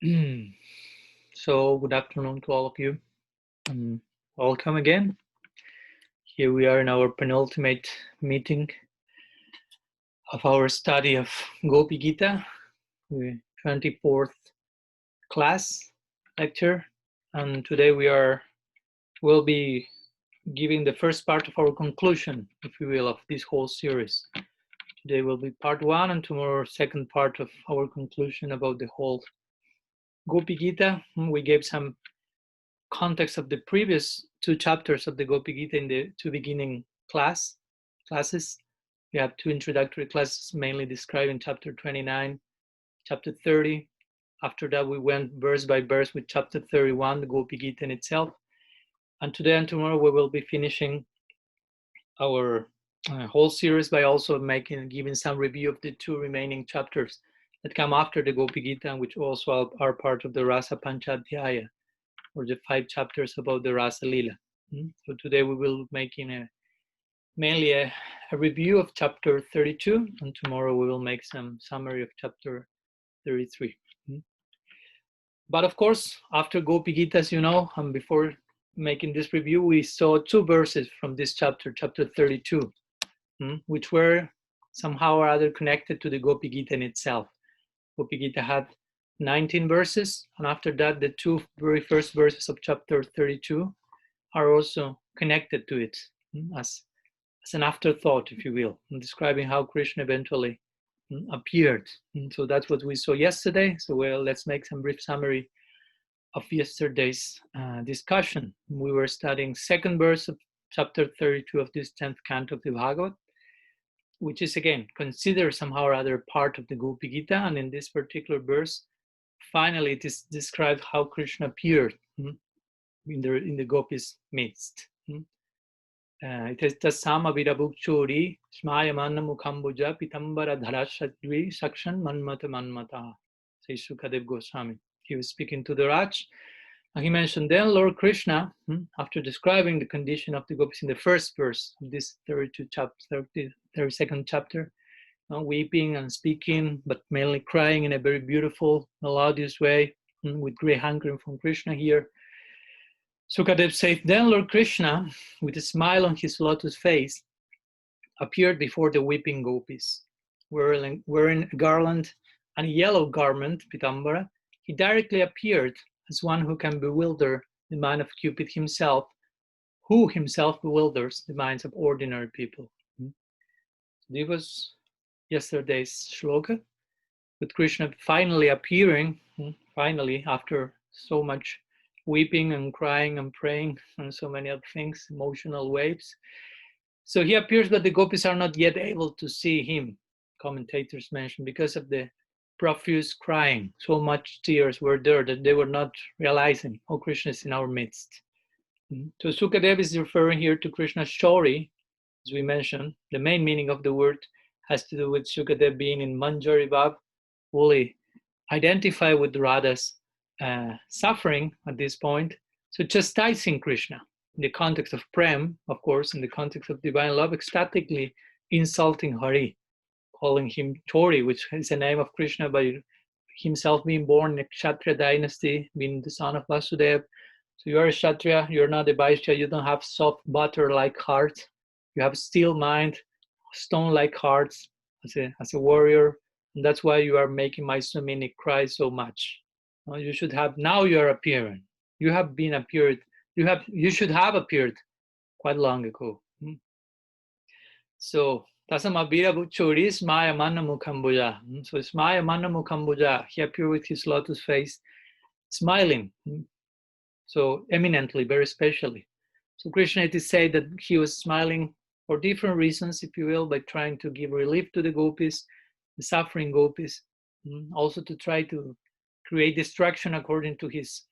So, good afternoon to all of you, and welcome again. Here we are in our penultimate meeting of our study of GOPI GITA, the 24th class lecture, and today will be giving the first part of our conclusion, if you will, of this whole series. Today will be part one, and tomorrow second part of our conclusion about the whole GOPI GITA. We gave some context of the previous two chapters of the GOPI GITA in the two beginning classes. We have two introductory classes mainly describing chapter 29, chapter 30. After that, we went verse by verse with chapter 31, the GOPI GITA in itself. And today and tomorrow, we will be finishing our whole series by also giving some review of the two remaining chapters that come after the GOPI GITA, which also are part of the Rasa Panchadhyaya, or the 5 chapters about the Rasa Lila. So today we will be making mainly a review of chapter 32, and tomorrow we will make some summary of chapter 33. But of course, after GOPI GITA, as you know, and before making this review, we saw 2 verses from this chapter, chapter 32, which were somehow or other connected to the GOPI GITA in itself. GOPI GITA had 19 verses, and after that, the 2 very first verses of chapter 32 are also connected to it as an afterthought, if you will, describing how Krishna eventually appeared. So that's what we saw yesterday. So let's make some brief summary of yesterday's discussion. We were studying second verse of chapter 32 of this 10th canto of the Bhagavad, which is again considered somehow or other part of the GOPI GITA, and in this particular verse, finally it is described how Krishna appeared in the gopis' midst. It is Tasama Virabhukchori, Smayamanna Mukhambuja, Pitambara Dharashadvi, Sakshan Manmata Manmata, says Sukadev Goswami. He was speaking to the Raj, and he mentioned then Lord Krishna, after describing the condition of the gopis in the first verse of this 32nd chapter, weeping and speaking, but mainly crying in a very beautiful, melodious way, with great hankering from Krishna here. Sukadev said, then Lord Krishna, with a smile on his lotus face, appeared before the weeping gopis. Wearing a garland and a yellow garment, Pitambara, he directly appeared as one who can bewilder the mind of Cupid himself, who himself bewilders the minds of ordinary people. This was yesterday's shloka, with Krishna finally appearing, finally after so much weeping and crying and praying and so many other things, emotional waves. So he appears, but the gopis are not yet able to see him, commentators mention, because of the profuse crying. So much tears were there that they were not realizing, oh, Krishna is in our midst. So Sukadev is referring here to Krishna's Shauri, as we mentioned. The main meaning of the word has to do with Sukadev being in Manjari Bhav, fully identify with Radha's suffering at this point. So chastising Krishna in the context of Prem, of course, in the context of divine love, ecstatically insulting Hari, calling him Chori, which is the name of Krishna by himself being born in a Kshatriya dynasty, being the son of Vasudev. So you are a Kshatriya, you're not a Vaishya, you don't have soft butter-like heart, you have steel mind, stone-like hearts as a warrior, and that's why you are making my Swamini cry so much. You should have, now you are appearing. You have been appeared, you should have appeared quite long ago. So Tasamabira Chori Smaya Manna Mukhambuja. So Smaya Manna Mukhambuja, he appeared with his lotus face, smiling. So eminently, very specially. So Krishna, it is said that he was smiling for different reasons, if you will, by trying to give relief to the gopis, the suffering gopis, also to try to create distraction according to his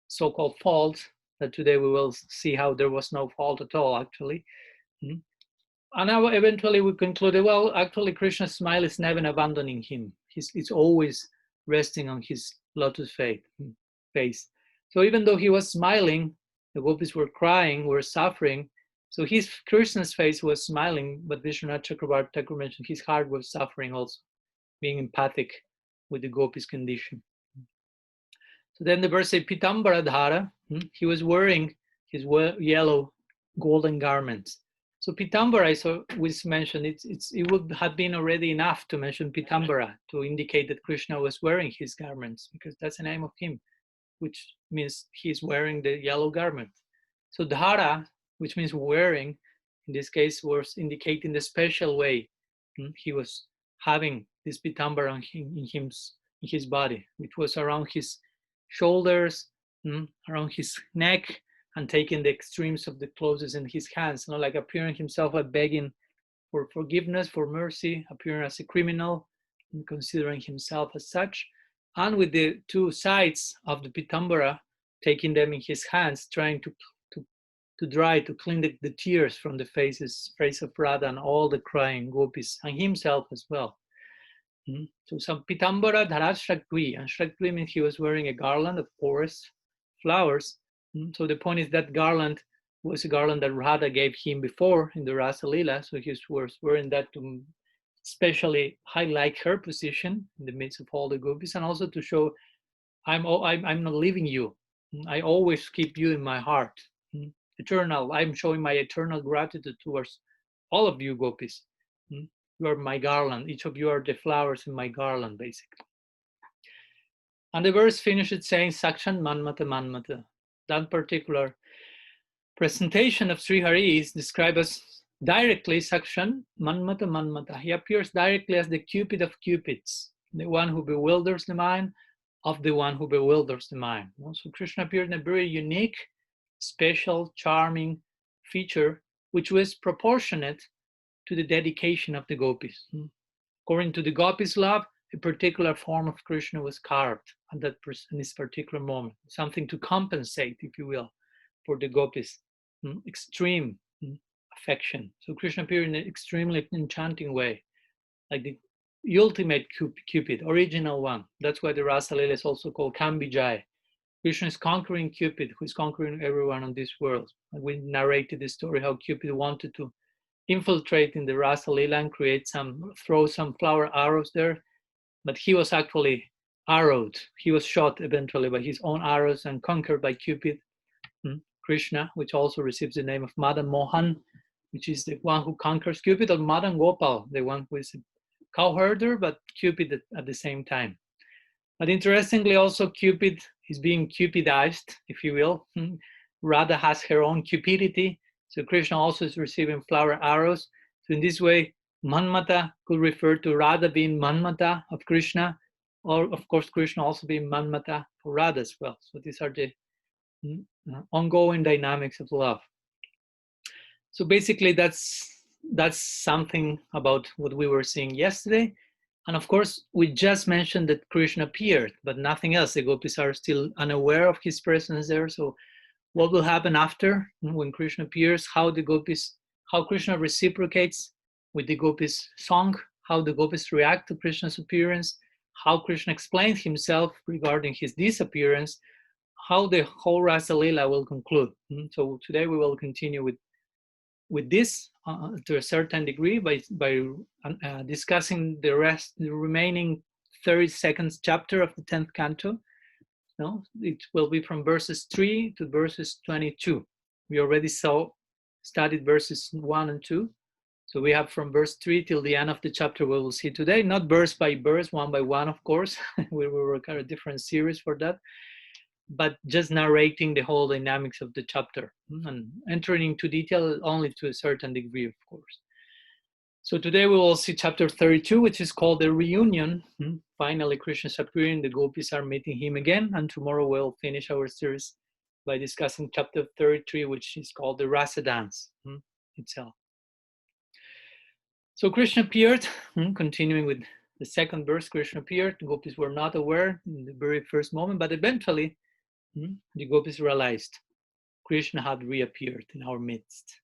so-called fault, that today we will see how there was no fault at all, actually. And now eventually we concluded, well, actually Krishna's smile is never abandoning him. It's always resting on his lotus face. So even though he was smiling, the gopis were crying, were suffering. So Krishna's face was smiling, but Vishwanath Chakravarti Thakur mentioned his heart was suffering also, being empathic with the gopis' condition. So then the verse says, Pitambara Dhara, he was wearing his yellow golden garments. So Pitambara, so we mentioned, it would have been already enough to mention Pitambara to indicate that Krishna was wearing his garments, because that's the name of him, which means he's wearing the yellow garment. So Dhara, which means wearing, in this case was indicating the special way he was having this Pitambara in his body, which was around his shoulders, around his neck, and taking the extremes of the clothes in his hands, like appearing himself like begging for forgiveness, for mercy, appearing as a criminal, and considering himself as such, and with the two sides of the Pitambara, taking them in his hands, trying to dry, to clean the tears from the face of Radha and all the crying gopis, and himself as well. So some Pitambara Dharat Shraktvi, and Shraktvi means he was wearing a garland of forest flowers. So the point is that garland was a garland that Radha gave him before in the Rasa Lila, so he was wearing that to especially highlight her position in the midst of all the gopis, and also to show I'm not leaving you. I always keep you in my heart. Eternal. I'm showing my eternal gratitude towards all of you gopis. You are my garland. Each of you are the flowers in my garland, basically. And the verse finishes saying Sakshan Manmata Manmata. That particular presentation of Sri Hari is described as directly Sakshan Manmata Manmata. He appears directly as the Cupid of Cupids, the one who bewilders the mind of the one who bewilders the mind. So Krishna appeared in a very unique, special, charming feature, which was proportionate to the dedication of the gopis. According to the gopis' love, a particular form of Krishna was carved at that in this particular moment, something to compensate, if you will, for the gopis' extreme affection. So Krishna appeared in an extremely enchanting way, like the ultimate Cupid, original one. That's why the Rasa Lila is also called Kambijay. Krishna is conquering Cupid, who is conquering everyone on this world. And we narrated the story how Cupid wanted to infiltrate in the Rasa Lila and throw some flower arrows there, but he was actually arrowed. He was shot eventually by his own arrows and conquered by Cupid. Krishna, which also receives the name of Madan Mohan, which is the one who conquers Cupid, or Madan Gopal, the one who is a cowherder, but Cupid at the same time. But interestingly, also Cupid is being cupidized, if you will. Radha has her own cupidity, so Krishna also is receiving flower arrows. So in this way, Manmata could refer to Radha being Manmata of Krishna, or of course Krishna also being Manmata for Radha as well. So these are the ongoing dynamics of love. So basically that's something about what we were seeing yesterday. And of course, we just mentioned that Krishna appeared, but nothing else. The gopis are still unaware of his presence there. So what will happen after when Krishna appears, how Krishna reciprocates with the gopis' song, how the gopis react to Krishna's appearance, how Krishna explains himself regarding his disappearance, how the whole Rasa Lila will conclude. So today we will continue with this to a certain degree by discussing the remaining 32nd chapter of the 10th canto. It will be from verses 3 to verses 22. We already studied verses 1 and 2. So we have from verse 3 till the end of the chapter we will see today, not verse by verse, one by one, of course. We will require a different series for that, but just narrating the whole dynamics of the chapter and entering into detail only to a certain degree, of course. So today we will see chapter 32, which is called the reunion. Finally, Krishna is appearing, the gopis are meeting him again, and tomorrow we'll finish our series by discussing chapter 33, which is called the Rasa dance itself. So Krishna appeared, continuing with the second verse, Krishna appeared. The gopis were not aware in the very first moment, but eventually the gopis realized Krishna had reappeared in our midst.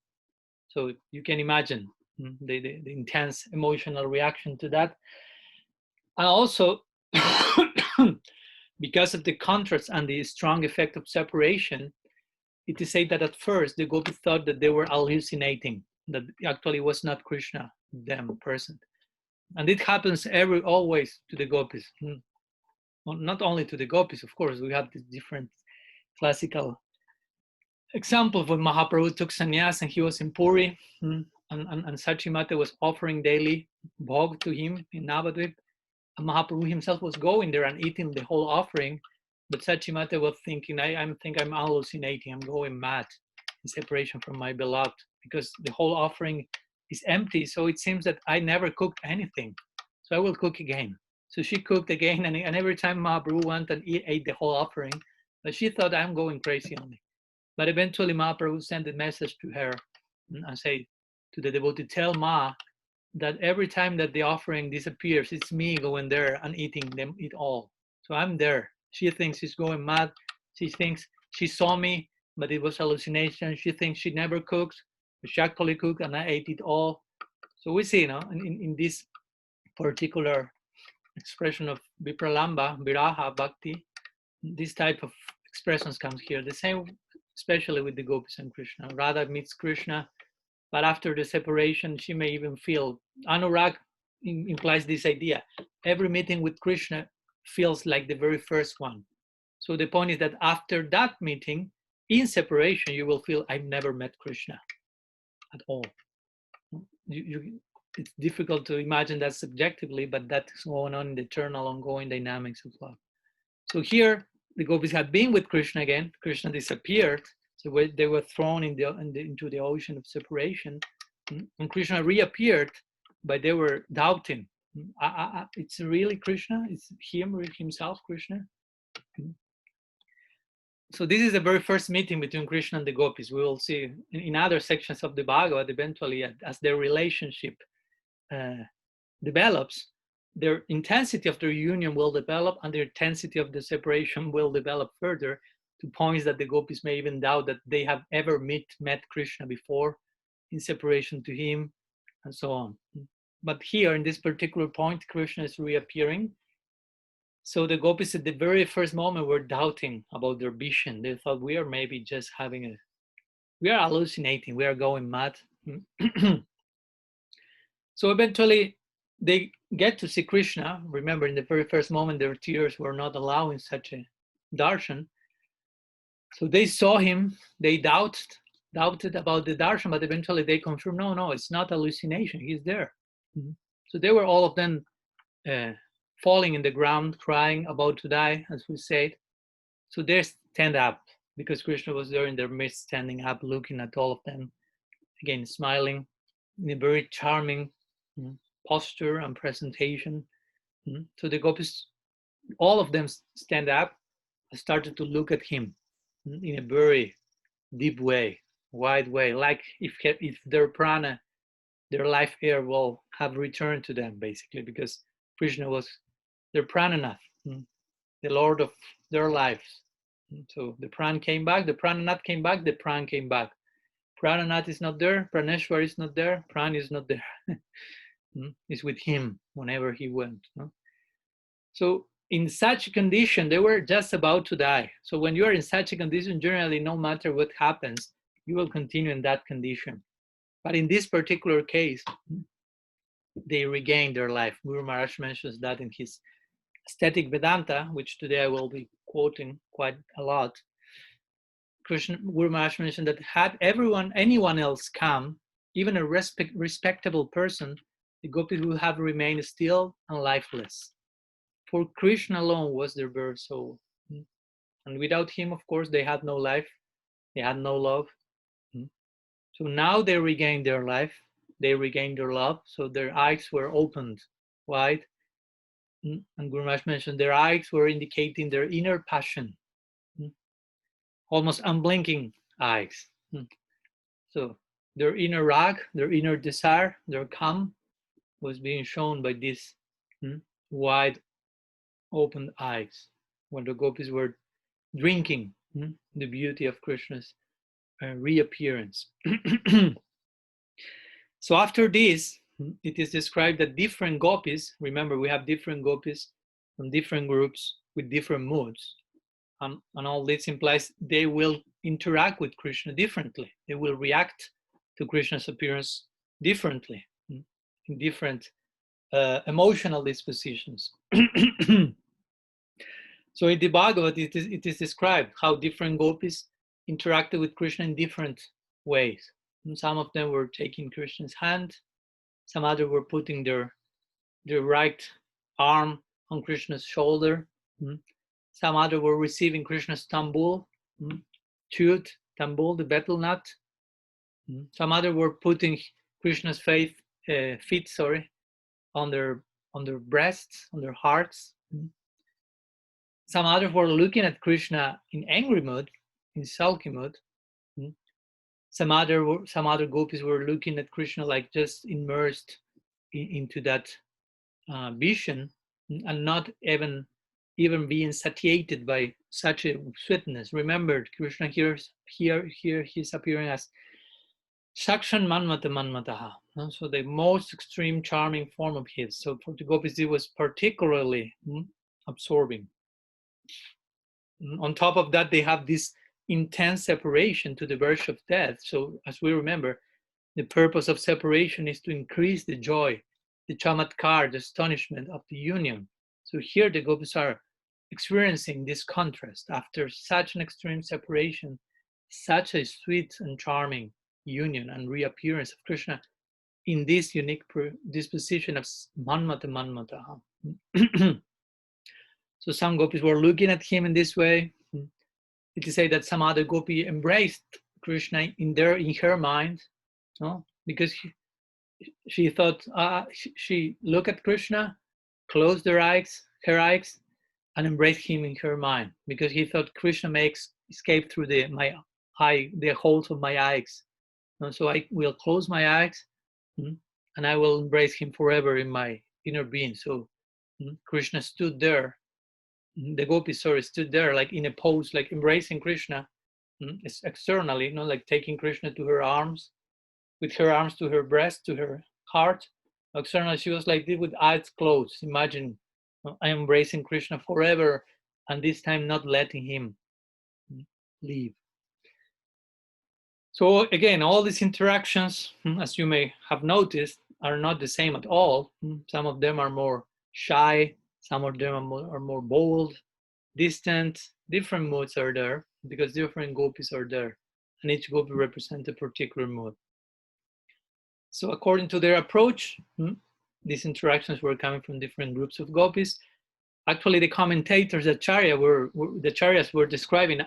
So you can imagine the intense emotional reaction to that. And also, because of the contrast and the strong effect of separation, it is said that at first the gopis thought that they were hallucinating, that actually was not Krishna, them present. And it happens always to the gopis. well, not only to the gopis, of course, we have the different classical examples when Mahaprabhu took sannyas and he was in Puri, and Sachimata was offering daily bhog to him in Navadvip. And Mahaprabhu himself was going there and eating the whole offering, but Sachimata was thinking, I think I'm hallucinating, I'm going mad in separation from my beloved, because the whole offering is empty, so it seems that I never cooked anything. So I will cook again. So she cooked again, and every time Mahaprabhu went and ate the whole offering, but she thought I'm going crazy only. But eventually Mahaprabhu sent a message to her and say to the devotee, tell Ma that every time that the offering disappears, it's me going there and eating them it all. So I'm there. She thinks she's going mad. She thinks she saw me, but it was hallucination. She thinks she never cooks, but she actually cooked and I ate it all. So we see, in this particular expression of Vipralamba, Viraha, Bhakti, this type of expressions comes here. The same, especially with the gopis and Krishna. Radha meets Krishna, but after the separation, she may even feel, Anurag implies this idea. Every meeting with Krishna feels like the very first one. So the point is that after that meeting, in separation, you will feel, I've never met Krishna at all. It's difficult to imagine that subjectively, but that's going on in the eternal, ongoing dynamics of love. So here, the gopis had been with Krishna again. Krishna disappeared. So they were thrown into the ocean of separation. And Krishna reappeared, but they were doubting. It's really Krishna? It's himself, Krishna? So this is the very first meeting between Krishna and the gopis. We will see in other sections of the Bhagavad, eventually, as their relationship develops, their intensity of their union will develop, and their intensity of the separation will develop further to points that the gopis may even doubt that they have ever met Krishna before in separation to him, and so on. But here, in this particular point, Krishna is reappearing. So the gopis at the very first moment were doubting about their vision. They thought, we are maybe just we are hallucinating, we are going mad. So eventually they get to see Krishna. Remember, in the very first moment, their tears were not allowing such a darshan. So they saw him, they doubted about the darshan, but eventually they confirmed, no, it's not hallucination, he's there. So they were all of them falling in the ground, crying, about to die, as we said. So they stand up, because Krishna was there in their midst, standing up, looking at all of them, again, smiling in a very charming posture and presentation. So the gopis, all of them stand up and started to look at him in a very deep way, wide way, like if their prana, their life air will have returned to them, basically, because Krishna was their prananath, the Lord of their lives. So the pran came back, the prananath came back, the pran came back. Prananath is not there, Praneshwar is not there, pran is not there. It's with him whenever he went. So in such a condition, they were just about to die. So when you are in such a condition, generally, no matter what happens, you will continue in that condition. But in this particular case, they regained their life. Guru Maharaj mentions that in his Aesthetic Vedanta, which today I will be quoting quite a lot. Guru Maharaj mentioned that had anyone else come, even a respectable person, the gopis would have remained still and lifeless. For Krishna alone was their bare soul. And without him, of course, they had no life, they had no love. So now they regained their life, they regained their love, so their eyes were opened wide. And Guru Maharaj mentioned their eyes were indicating their inner passion, almost unblinking eyes. So their inner rag, their inner desire, their calm was being shown by these wide opened eyes when the gopis were drinking the beauty of Krishna's reappearance. So after this, it is described that different gopis, remember we have different gopis from different groups with different moods, and all this implies they will interact with Krishna differently. They will react to Krishna's appearance differently, in different emotional dispositions. So in the Bhagavad, it is described how different gopis interacted with Krishna in different ways. And some of them were taking Krishna's hand, some others were putting their right arm on Krishna's shoulder. Some others were receiving Krishna's tambul, chewed tambul, the betel nut. Some others were putting Krishna's feet, on their breasts, on their hearts. Some others were looking at Krishna in angry mood, in sulky mood. Some other gopis were looking at Krishna like just immersed into that vision and not even being satiated by such a sweetness. Remember, Krishna here he's appearing as Sakshan Manmata Manmataha. So the most extreme charming form of his. So for the gopis, it was particularly absorbing. On top of that, they have this intense separation to the verge of death. So as we remember, the purpose of separation is to increase the joy, the chamatkar, the astonishment of the union. So here the gopis are experiencing this contrast after such an extreme separation, such a sweet and charming union and reappearance of Krishna in this unique disposition of Manmata Manmataha. So some gopis were looking at him in this way. It is said that some other gopi embraced Krishna in her mind, no? Because she thought she looked at Krishna, closed her eyes, and embraced him in her mind, because he thought Krishna may escape through the holes of my eyes. So I will close my eyes, and I will embrace him forever in my inner being. So Krishna stood there. The gopis stood there like in a pose, like embracing Krishna externally, like taking Krishna to her arms, with her arms to her breast, to her heart. Externally, she was like this with eyes closed. Imagine I am embracing Krishna forever, and this time not letting him leave. So again, all these interactions, as you may have noticed, are not the same at all. Some of them are more shy, some of them are more bold, distant. Different moods are there because different gopis are there, and each gopi represents a particular mood. So according to their approach, these interactions were coming from different groups of gopis. Actually, the commentators, the acharyas were describing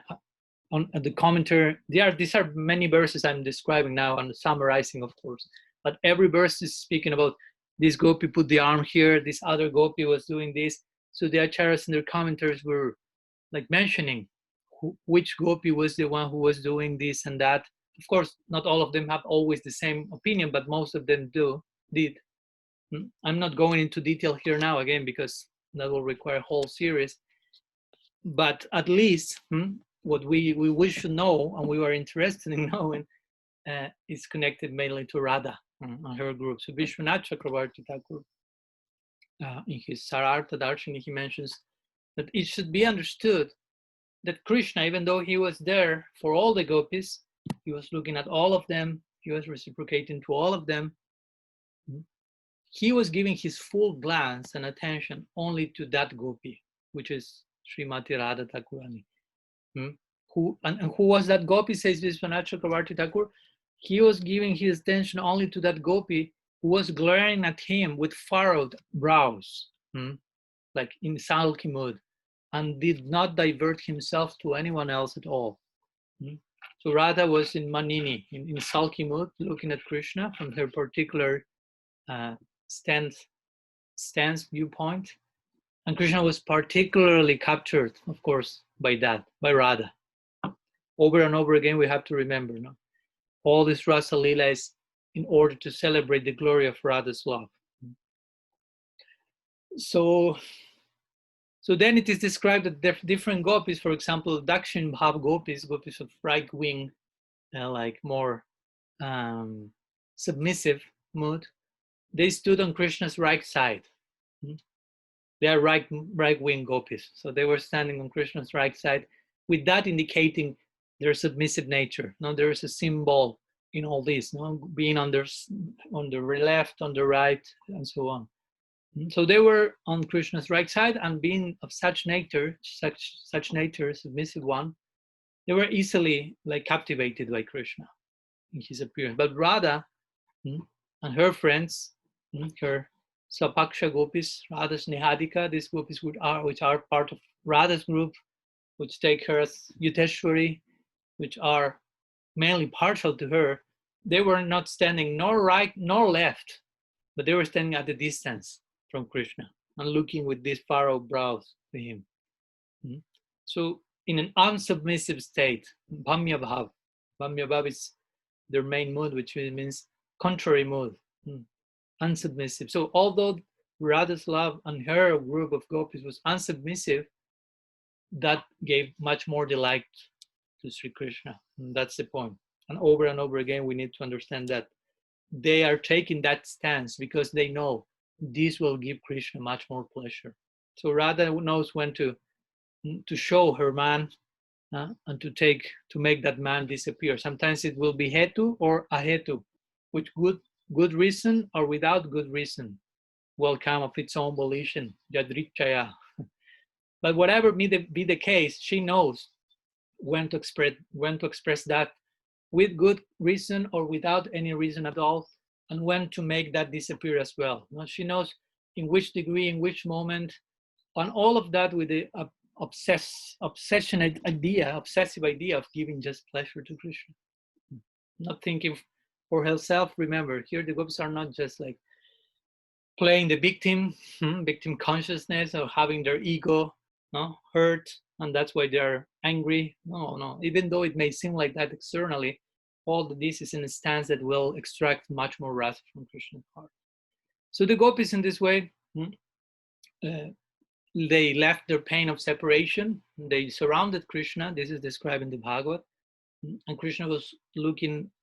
on the commentary. These are many verses I'm describing now and summarizing, of course. But every verse is speaking about this gopi put the arm here, this other gopi was doing this. So the acharyas in their commentaries were like mentioning which gopi was the one who was doing this and that. Of course, not all of them have always the same opinion, but most of them did. I'm not going into detail here now again because that will require a whole series. But at least what we should know and we were interested in knowing is connected mainly to Radha and her group. So Vishwanath Chakravarti Thakur, in his Sarartha Darshini, he mentions that it should be understood that Krishna, even though he was there for all the gopis, he was looking at all of them, he was reciprocating to all of them. He was giving his full glance and attention only to that gopi, which is Srimati Radha Thakurani. Who was that gopi, says Vishwanath Chakravarti Thakur? He was giving his attention only to that gopi who was glaring at him with furrowed brows, like in sulky mood, and did not divert himself to anyone else at all. So Radha was in Manini, in sulky mood, looking at Krishna from her particular stance viewpoint. And Krishna was particularly captured, of course, by Radha. Over and over again, we have to remember, all this Rasa Lila is in order to celebrate the glory of Radha's love. So then it is described that different gopis, for example, Dakshin Bhav gopis of right wing, like more submissive mood, they stood on Krishna's right side. They are right wing gopis. So they were standing on Krishna's right side, with that indicating their submissive nature. There is a symbol in all this, being on the left, on the right, and so on. So they were on Krishna's right side, and being of such nature, such nature, submissive one, they were easily like captivated by Krishna in his appearance. But Radha and her friends, her Sapaksha gopis, Radha's Nihadika, these gopis which are part of Radha's group, which take her as Yuteshwari, which are mainly partial to her, they were not standing nor right nor left, but they were standing at a distance from Krishna and looking with these furrowed brows to him. So in an unsubmissive state, Bhamya Bhav is their main mood, which means contrary mood, unsubmissive. So although Radha's love and her group of gopis was unsubmissive, that gave much more delight to Sri Krishna. And that's the point. And over again, we need to understand that they are taking that stance because they know this will give Krishna much more pleasure. So Radha knows when to show her man and to make that man disappear. Sometimes it will be hetu or ahetu, with good reason or without good reason will come of its own volition, yadrichaya. But whatever be the case, she knows when to express that with good reason or without any reason at all, and when to make that disappear as well. She knows in which degree, in which moment, and all of that with the obsessive idea of giving just pleasure to Krishna. Not thinking for herself. Remember, here the gopis are not just like playing the victim consciousness, or having their ego hurt, and that's why they're angry. No. Even though it may seem like that externally, all of this is in a stance that will extract much more rasa from Krishna's heart. So the gopis in this way, they left their pain of separation. They surrounded Krishna. This is described in the Bhagavad. And Krishna was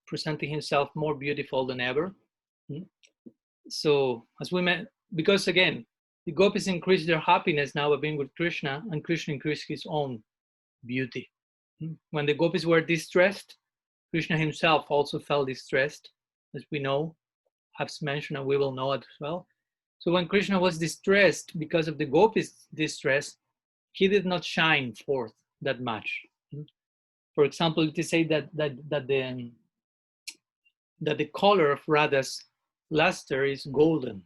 presenting himself more beautiful than ever. So as we met, because again, the gopis increased their happiness now by being with Krishna, and Krishna increased his own beauty. When the gopis were distressed, Krishna himself also felt distressed, as we know, have mentioned, and we will know it as well. So when Krishna was distressed because of the gopis' distress, he did not shine forth that much. For example, it is said that the color of Radha's luster is golden.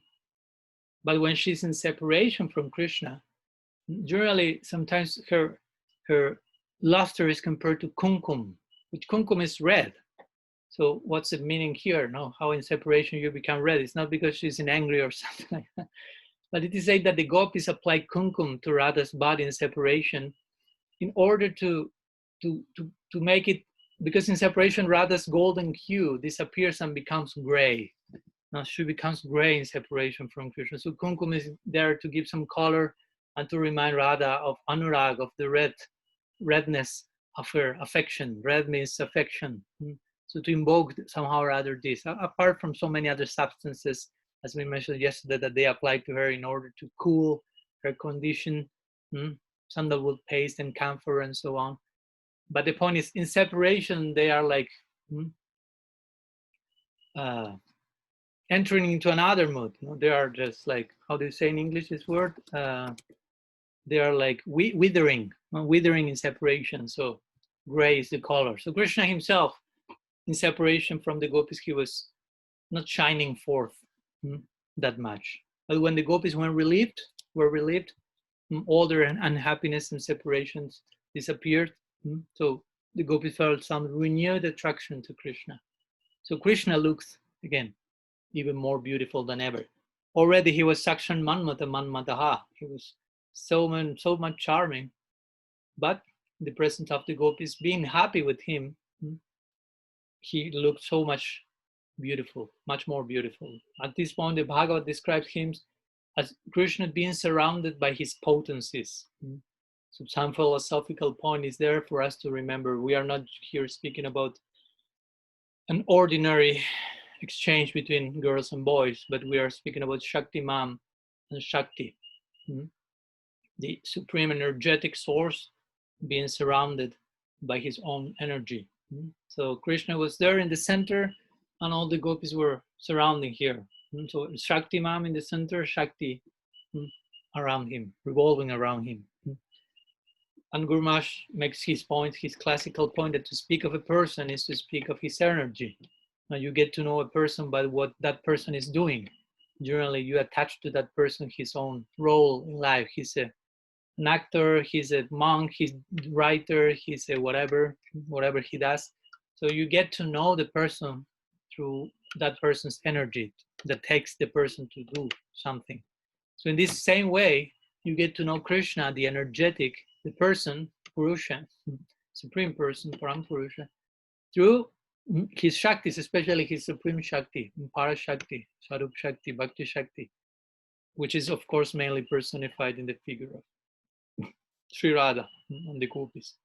But when she's in separation from Krishna, generally sometimes her luster is compared to kumkum, which kumkum is red. So what's the meaning here? How in separation you become red? It's not because she's in angry or something like that. But it is said that the gopis applied kumkum to Radha's body in separation in order to make it, because in separation Radha's golden hue disappears and becomes gray. Now she becomes gray in separation from Krishna. So kumkum is there to give some color and to remind Radha of anurag, of the redness of her affection. Red means affection. So to invoke somehow or other this, apart from so many other substances, as we mentioned yesterday, that they applied to her in order to cool her condition, sandalwood paste and camphor and so on. But the point is, in separation, they are like entering into another mood. They are just like, how do you say in English this word? They are like withering in separation. So gray is the color. So Krishna himself, in separation from the gopis, he was not shining forth that much. But when the gopis were relieved, all their unhappiness and separations disappeared. So the gopis felt some renewed attraction to Krishna. So Krishna looks, again, even more beautiful than ever. Already he was Sakshan Manmataha. He was so much charming. But in the presence of the gopis, being happy with him, he looked so much beautiful, much more beautiful. At this point, the Bhagavad describes him as Krishna being surrounded by his potencies. So some philosophical point is there for us to remember. We are not here speaking about an ordinary exchange between girls and boys, but we are speaking about Shakti Mam and Shakti, the supreme energetic source being surrounded by his own energy. So Krishna was there in the center, and all the gopis were surrounding here. So Shakti Mam in the center, Shakti around him, revolving around him. And Guru Maharaj makes his point, his classical point, that to speak of a person is to speak of his energy. Now you get to know a person by what that person is doing. Generally, you attach to that person his own role in life. He's an actor, he's a monk, he's a writer, he's a whatever he does. So you get to know the person through that person's energy that takes the person to do something. So in this same way, you get to know Krishna, the energetic, the person, Purusha, Supreme Person, Param Purusha, through his Shaktis, especially his Supreme Shakti, Parashakti, Sarup Shakti, Bhakti Shakti, which is of course mainly personified in the figure of Sri Radha and the Gopis.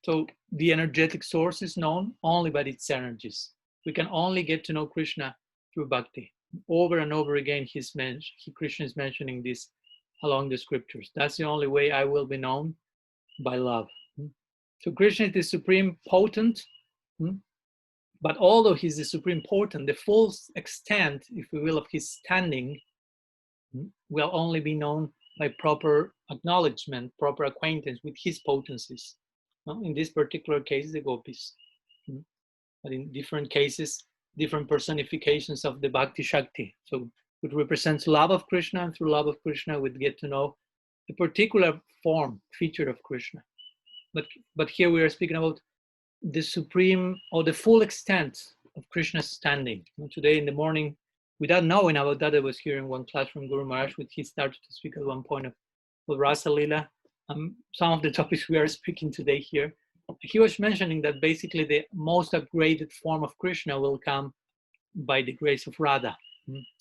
So the energetic source is known only by its energies. We can only get to know Krishna through Bhakti. Over and over again, Krishna is mentioning this along the scriptures. That's the only way I will be known, by love. So Krishna is the supreme potent, but although he's the supreme potent, the full extent, if we will, of his standing will only be known by proper acknowledgement, proper acquaintance with his potencies. In this particular case, the gopis. But in different cases, different personifications of the Bhakti Shakti. So it represents love of Krishna, and through love of Krishna, we get to know a particular form, feature of Krishna. But here we are speaking about the supreme or the full extent of Krishna's standing. And today in the morning, without knowing about that, I was hearing one class from Guru Maharaj, which he started to speak at one point of Rasa Lila. Some of the topics we are speaking today here. He was mentioning that basically the most upgraded form of Krishna will come by the grace of Radha.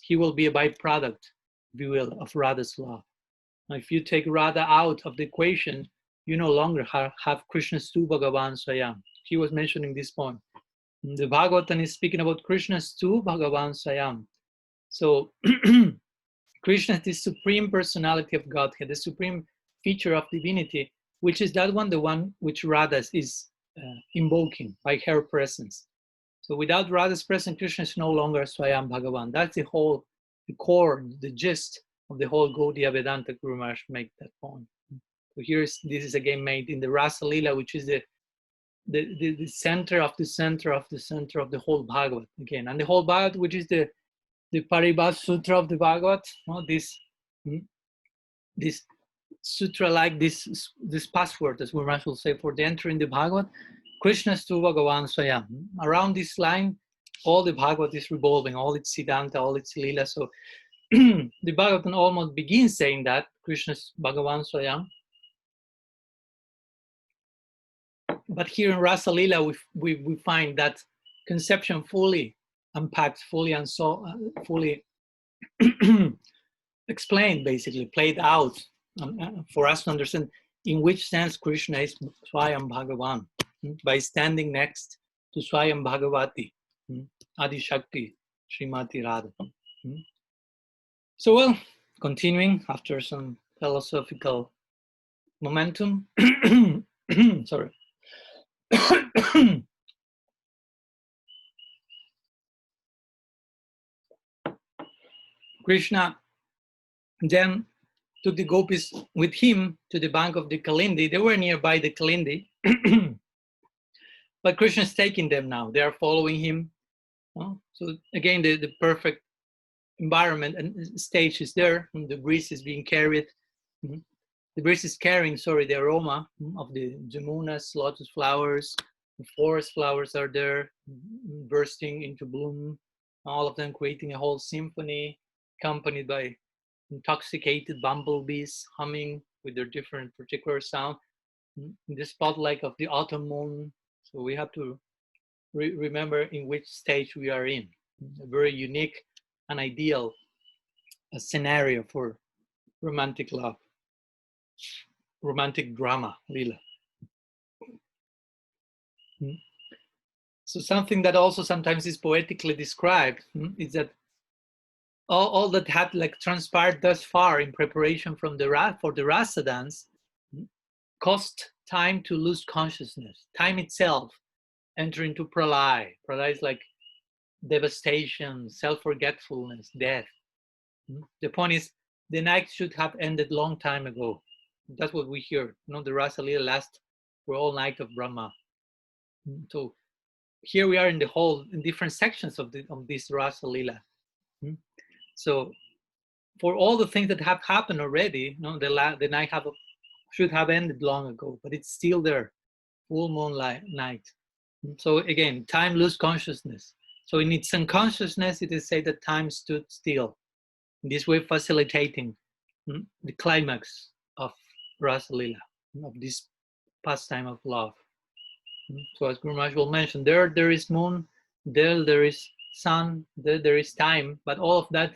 He will be a byproduct, if you will, of Radha's love. Now, if you take Radha out of the equation, you no longer have Krishna's tu Bhagavan Swayam. He was mentioning this point. The Bhagavatam is speaking about Krishna's tu Bhagavan Swayam. So Krishna is the supreme personality of Godhead, the supreme feature of divinity, which is that one, the one which Radha is invoking by her presence. So without Radha's presence, Krishna is no longer Swayam Bhagavan. That's the core, the gist of the whole Gaudiya Vedanta. Guru Maharaj make that point. So this is again made in the Rasa Lila, which is the center of the center of the center of the whole Bhagavat again. And the whole Bhagavat, which is the Paribhas Sutra of the Bhagavat, this sutra, like this password, as Guru Maharaj will say, for the entering the Bhagavat, Krishna's tu Bhagavan Swayam. Around this line, all the Bhagavat is revolving, all its Siddhanta, all its Lila. So the Bhagavatam almost begins saying that Krishna's Bhagavan Swayam. But here in Rasa Lila, we find that conception fully unpacked, fully explained, basically played out for us to understand in which sense Krishna is Swayam Bhagavan, by standing next to Swayam Bhagavati, Adi Shakti, Srimati Radha. So, well, continuing after some philosophical momentum, sorry. Krishna then took the gopis with him to the bank of the Kalindi. They were nearby the Kalindi, but Krishna is taking them now. They are following him. So again, the perfect environment and stage is there. And the breeze is being carried. The breeze is carrying, the aroma of the Jamunas, lotus flowers. The forest flowers are there, bursting into bloom. All of them creating a whole symphony, accompanied by intoxicated bumblebees humming with their different particular sound in the spotlight of the autumn moon. So we have to remember in which stage we are in. A very unique and ideal scenario for romantic love, romantic drama, Lila. So something that also sometimes is poetically described is that all that had transpired thus far in preparation for the rasa dance cost time to lose consciousness. Time itself enter into pralaya. Pralaya is like devastation, self-forgetfulness, death. The point is the night should have ended long time ago. That's what we hear. The Rasa Lila lasts for all night of Brahma. So here we are in different sections of this Rasa Lila. So for all the things that have happened already, the night should have ended long ago, but it's still there, full moonlight night. So again, time loses consciousness. So in its unconsciousness, it is said that time stood still, in this way facilitating the climax of Rasa Lila, of this pastime of love. So as Guru Maharaj will mention, there is moon, there is sun, there is time, but all of that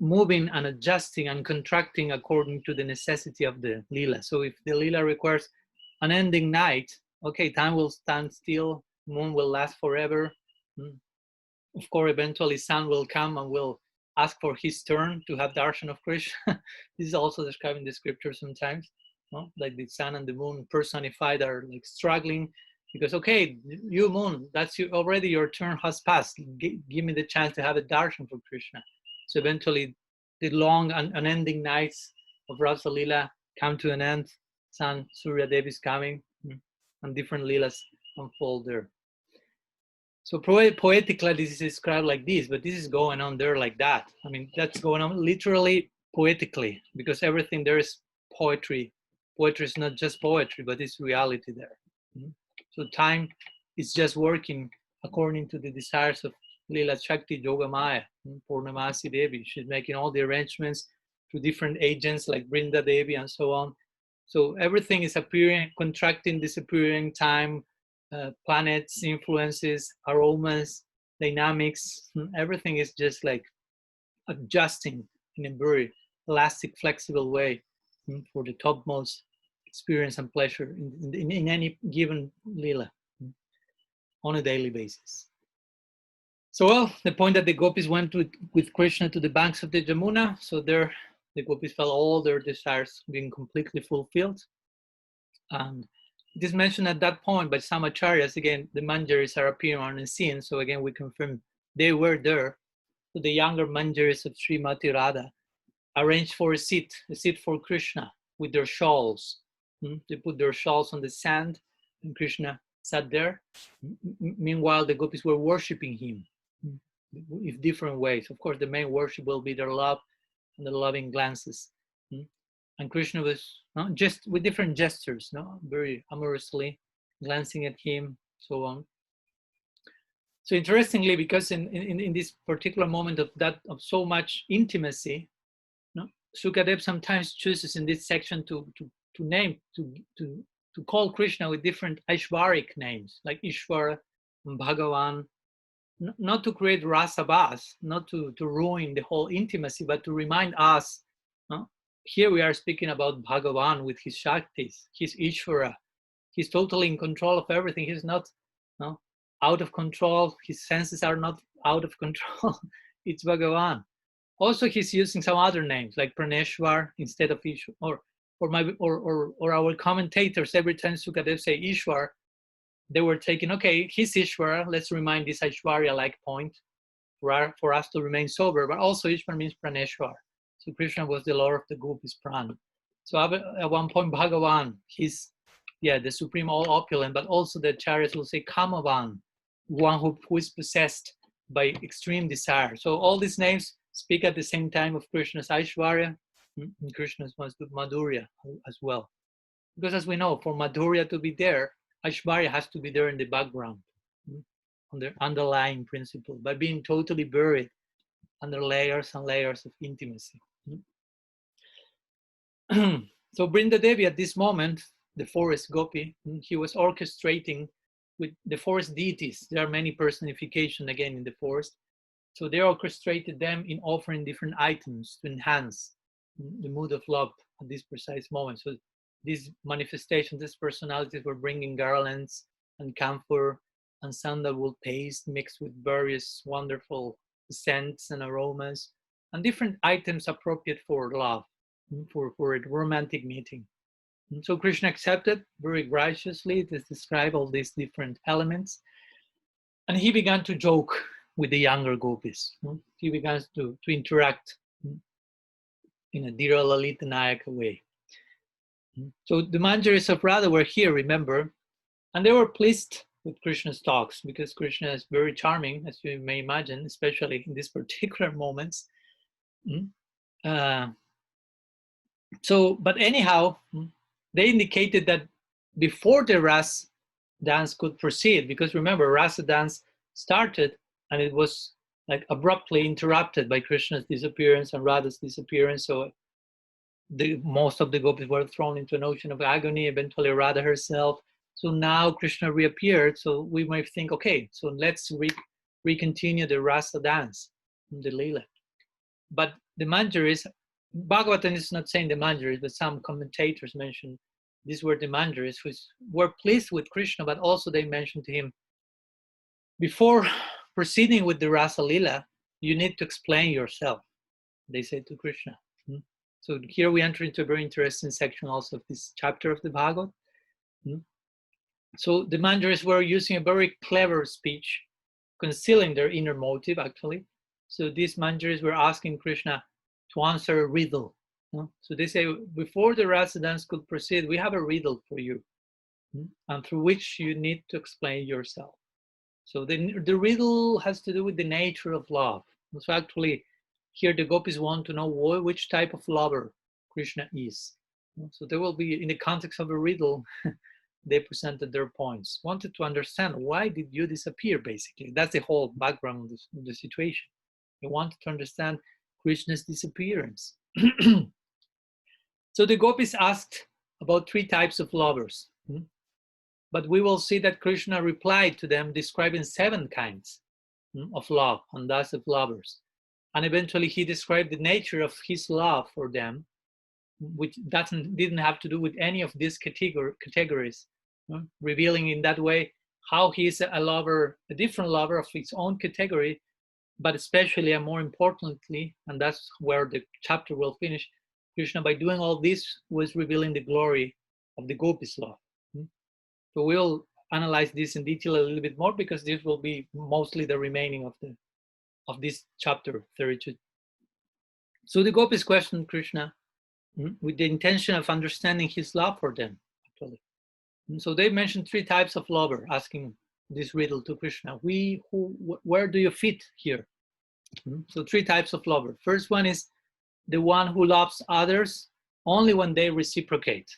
moving and adjusting and contracting according to the necessity of the Lila. So if the Lila requires an ending night, okay, time will stand still, moon will last forever. Of course, eventually sun will come and will ask for his turn to have darshan of Krishna. This is also described in the scripture sometimes, like the sun and the moon personified are like struggling because, okay, you moon, that's already your turn has passed. Give me the chance to have a darshan for Krishna. So eventually the long and unending nights of Rasa Lila come to an end. Sun, Surya Devi is coming, and different Lilas unfold there. So poetically, this is described like this, but this is going on there like that. I mean, that's going on literally poetically, because everything there is poetry. Poetry is not just poetry, but it's reality there. So time is just working according to the desires of Lila Shakti Yogamaya, Purnamasi Devi. She's making all the arrangements through different agents like Brinda Devi and so on. So everything is appearing, contracting, disappearing, time, planets, influences, aromas, dynamics. Everything is just like adjusting in a very elastic, flexible way for the topmost experience and pleasure in any given Lila on a daily basis. So, well, the point that the gopis went with Krishna to the banks of the Jamuna, so there the gopis felt all their desires being completely fulfilled. And it is mentioned at that point by some acharyas, again, the manjaris are appearing on the scene, so again we confirm they were there. So the younger manjaris of Srimati Radha arranged for a seat for Krishna with their shawls. They put their shawls on the sand and Krishna sat there. Meanwhile, the gopis were worshipping him in different ways. Of course, the main worship will be their love and the loving glances. And Krishna was just with different gestures, very amorously glancing at him, so on. So interestingly, because in this particular moment of so much intimacy, Sukadev sometimes chooses in this section to call Krishna with different Aishvaric names, like Ishvara and Bhagavan, not to create rasabas, not to ruin the whole intimacy, but to remind us, here we are speaking about Bhagavan with his Shaktis, his Ishvara. He's totally in control of everything. He's not out of control. His senses are not out of control. It's Bhagavan. Also, he's using some other names like Praneshwar instead of Ishwar, or our commentators, every time Sukadev say Ishwar, they were taking, okay, he's Ishwara, let's remind this Aishwarya-like point for us to remain sober, but also Ishwar means Praneshwar. So Krishna was the Lord of the gopis, Pran. So at one point, Bhagavan, he's, the supreme all opulent, but also the acharyas will say Kamavan, one who is possessed by extreme desire. So all these names speak at the same time of Krishna's Aishwarya, and Krishna's Madhurya as well. Because as we know, for Madhurya to be there, Aishwarya has to be there in the background, on the underlying principle, by being totally buried under layers and layers of intimacy. So Brinda Devi at this moment, the forest gopi, he was orchestrating with the forest deities. There are many personifications again in the forest. So they orchestrated them in offering different items to enhance the mood of love at this precise moment. So these manifestations, these personalities were bringing garlands and camphor and sandalwood paste mixed with various wonderful scents and aromas and different items appropriate for love, for a romantic meeting. And so Krishna accepted very graciously to describe all these different elements. And he began to joke with the younger gopis. He began to interact in a Dira Lalita Nayaka way. So the Manjaris of Radha were here, remember, and they were pleased with Krishna's talks because Krishna is very charming, as you may imagine, especially in these particular moments. But anyhow, they indicated that before the Ras dance could proceed, because remember, Rasa dance started and it was like abruptly interrupted by Krishna's disappearance and Radha's disappearance. So most of the gopis were thrown into an ocean of agony, eventually Radha herself. So now Krishna reappeared. So we might think, okay, so let's recontinue the Rasa dance, the Leela. But the Manjaris, Bhagavatam is not saying the Manjaris, but some commentators mentioned these were the Manjaris who were pleased with Krishna, but also they mentioned to him, before proceeding with the Rasa Leela, you need to explain yourself, they said to Krishna. So here we enter into a very interesting section also of this chapter of the Bhagavad. So the Manjaris were using a very clever speech, concealing their inner motive actually. So these Manjaris were asking Krishna to answer a riddle. So they say, before the Rasa dance could proceed, we have a riddle for you, and through which you need to explain yourself. So the riddle has to do with the nature of love. So actually, here the gopis want to know which type of lover Krishna is. So there will be, in the context of a riddle, they presented their points. Wanted to understand, why did you disappear, basically? That's the whole background of the situation. They wanted to understand Krishna's disappearance. So the gopis asked about 3 types of lovers. But we will see that Krishna replied to them describing 7 kinds of love, and thus of lovers. And eventually he described the nature of his love for them, which didn't have to do with any of these categories, revealing in that way how he is a lover, a different lover of his own category, but especially and more importantly, and that's where the chapter will finish, Krishna, by doing all this, was revealing the glory of the gopis' love. So we'll analyze this in detail a little bit more, because this will be mostly the remaining of this chapter 32. So the gopis questioned Krishna with the intention of understanding his love for them, actually. And so they mentioned 3 types of lover, asking this riddle to Krishna. Where do you fit here? So 3 types of lover. First one is the one who loves others only when they reciprocate.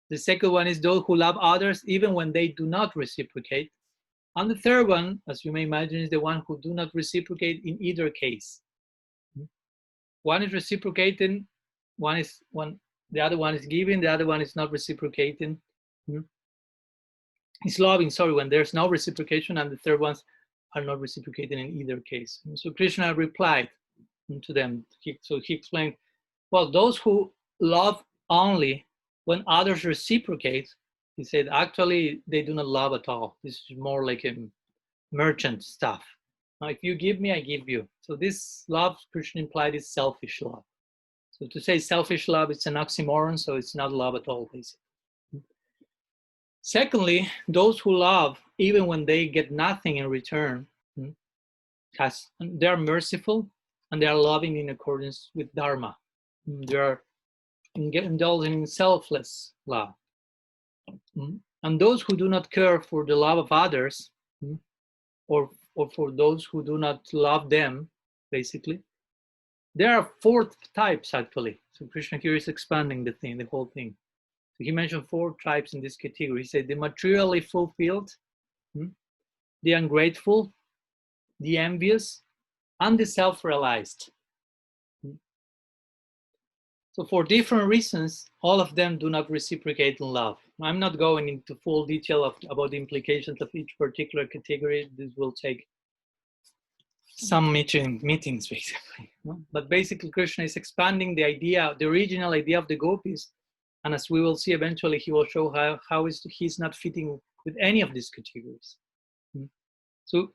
The second one is those who love others even when they do not reciprocate. And the third one, as you may imagine, is the one who do not reciprocate in either case. One is reciprocating, the other one is giving, the other one is not reciprocating. He's loving, when there's no reciprocation, and the third ones are not reciprocating in either case. And so Krishna replied to them. He explained, well, those who love only when others reciprocate, he said, actually, they do not love at all. This is more like a merchant stuff. Now, if you give me, I give you. So this love, Krishna implied, is selfish love. So to say selfish love, it's an oxymoron, so it's not love at all, basically. Secondly, those who love, even when they get nothing in return, they are merciful and they are loving in accordance with Dharma. They are indulging in selfless love. And those who do not care for the love of others, or for those who do not love them, basically, there are 4 types actually. So Krishna here is expanding the whole thing. So he mentioned 4 types in this category. He said the materially fulfilled, the ungrateful, the envious, and the self-realized. So for different reasons, all of them do not reciprocate in love. I'm not going into full detail about the implications of each particular category. This will take some meetings, basically. But basically, Krishna is expanding the idea, the original idea of the gopis. And as we will see eventually, he will show how he's not fitting with any of these categories. So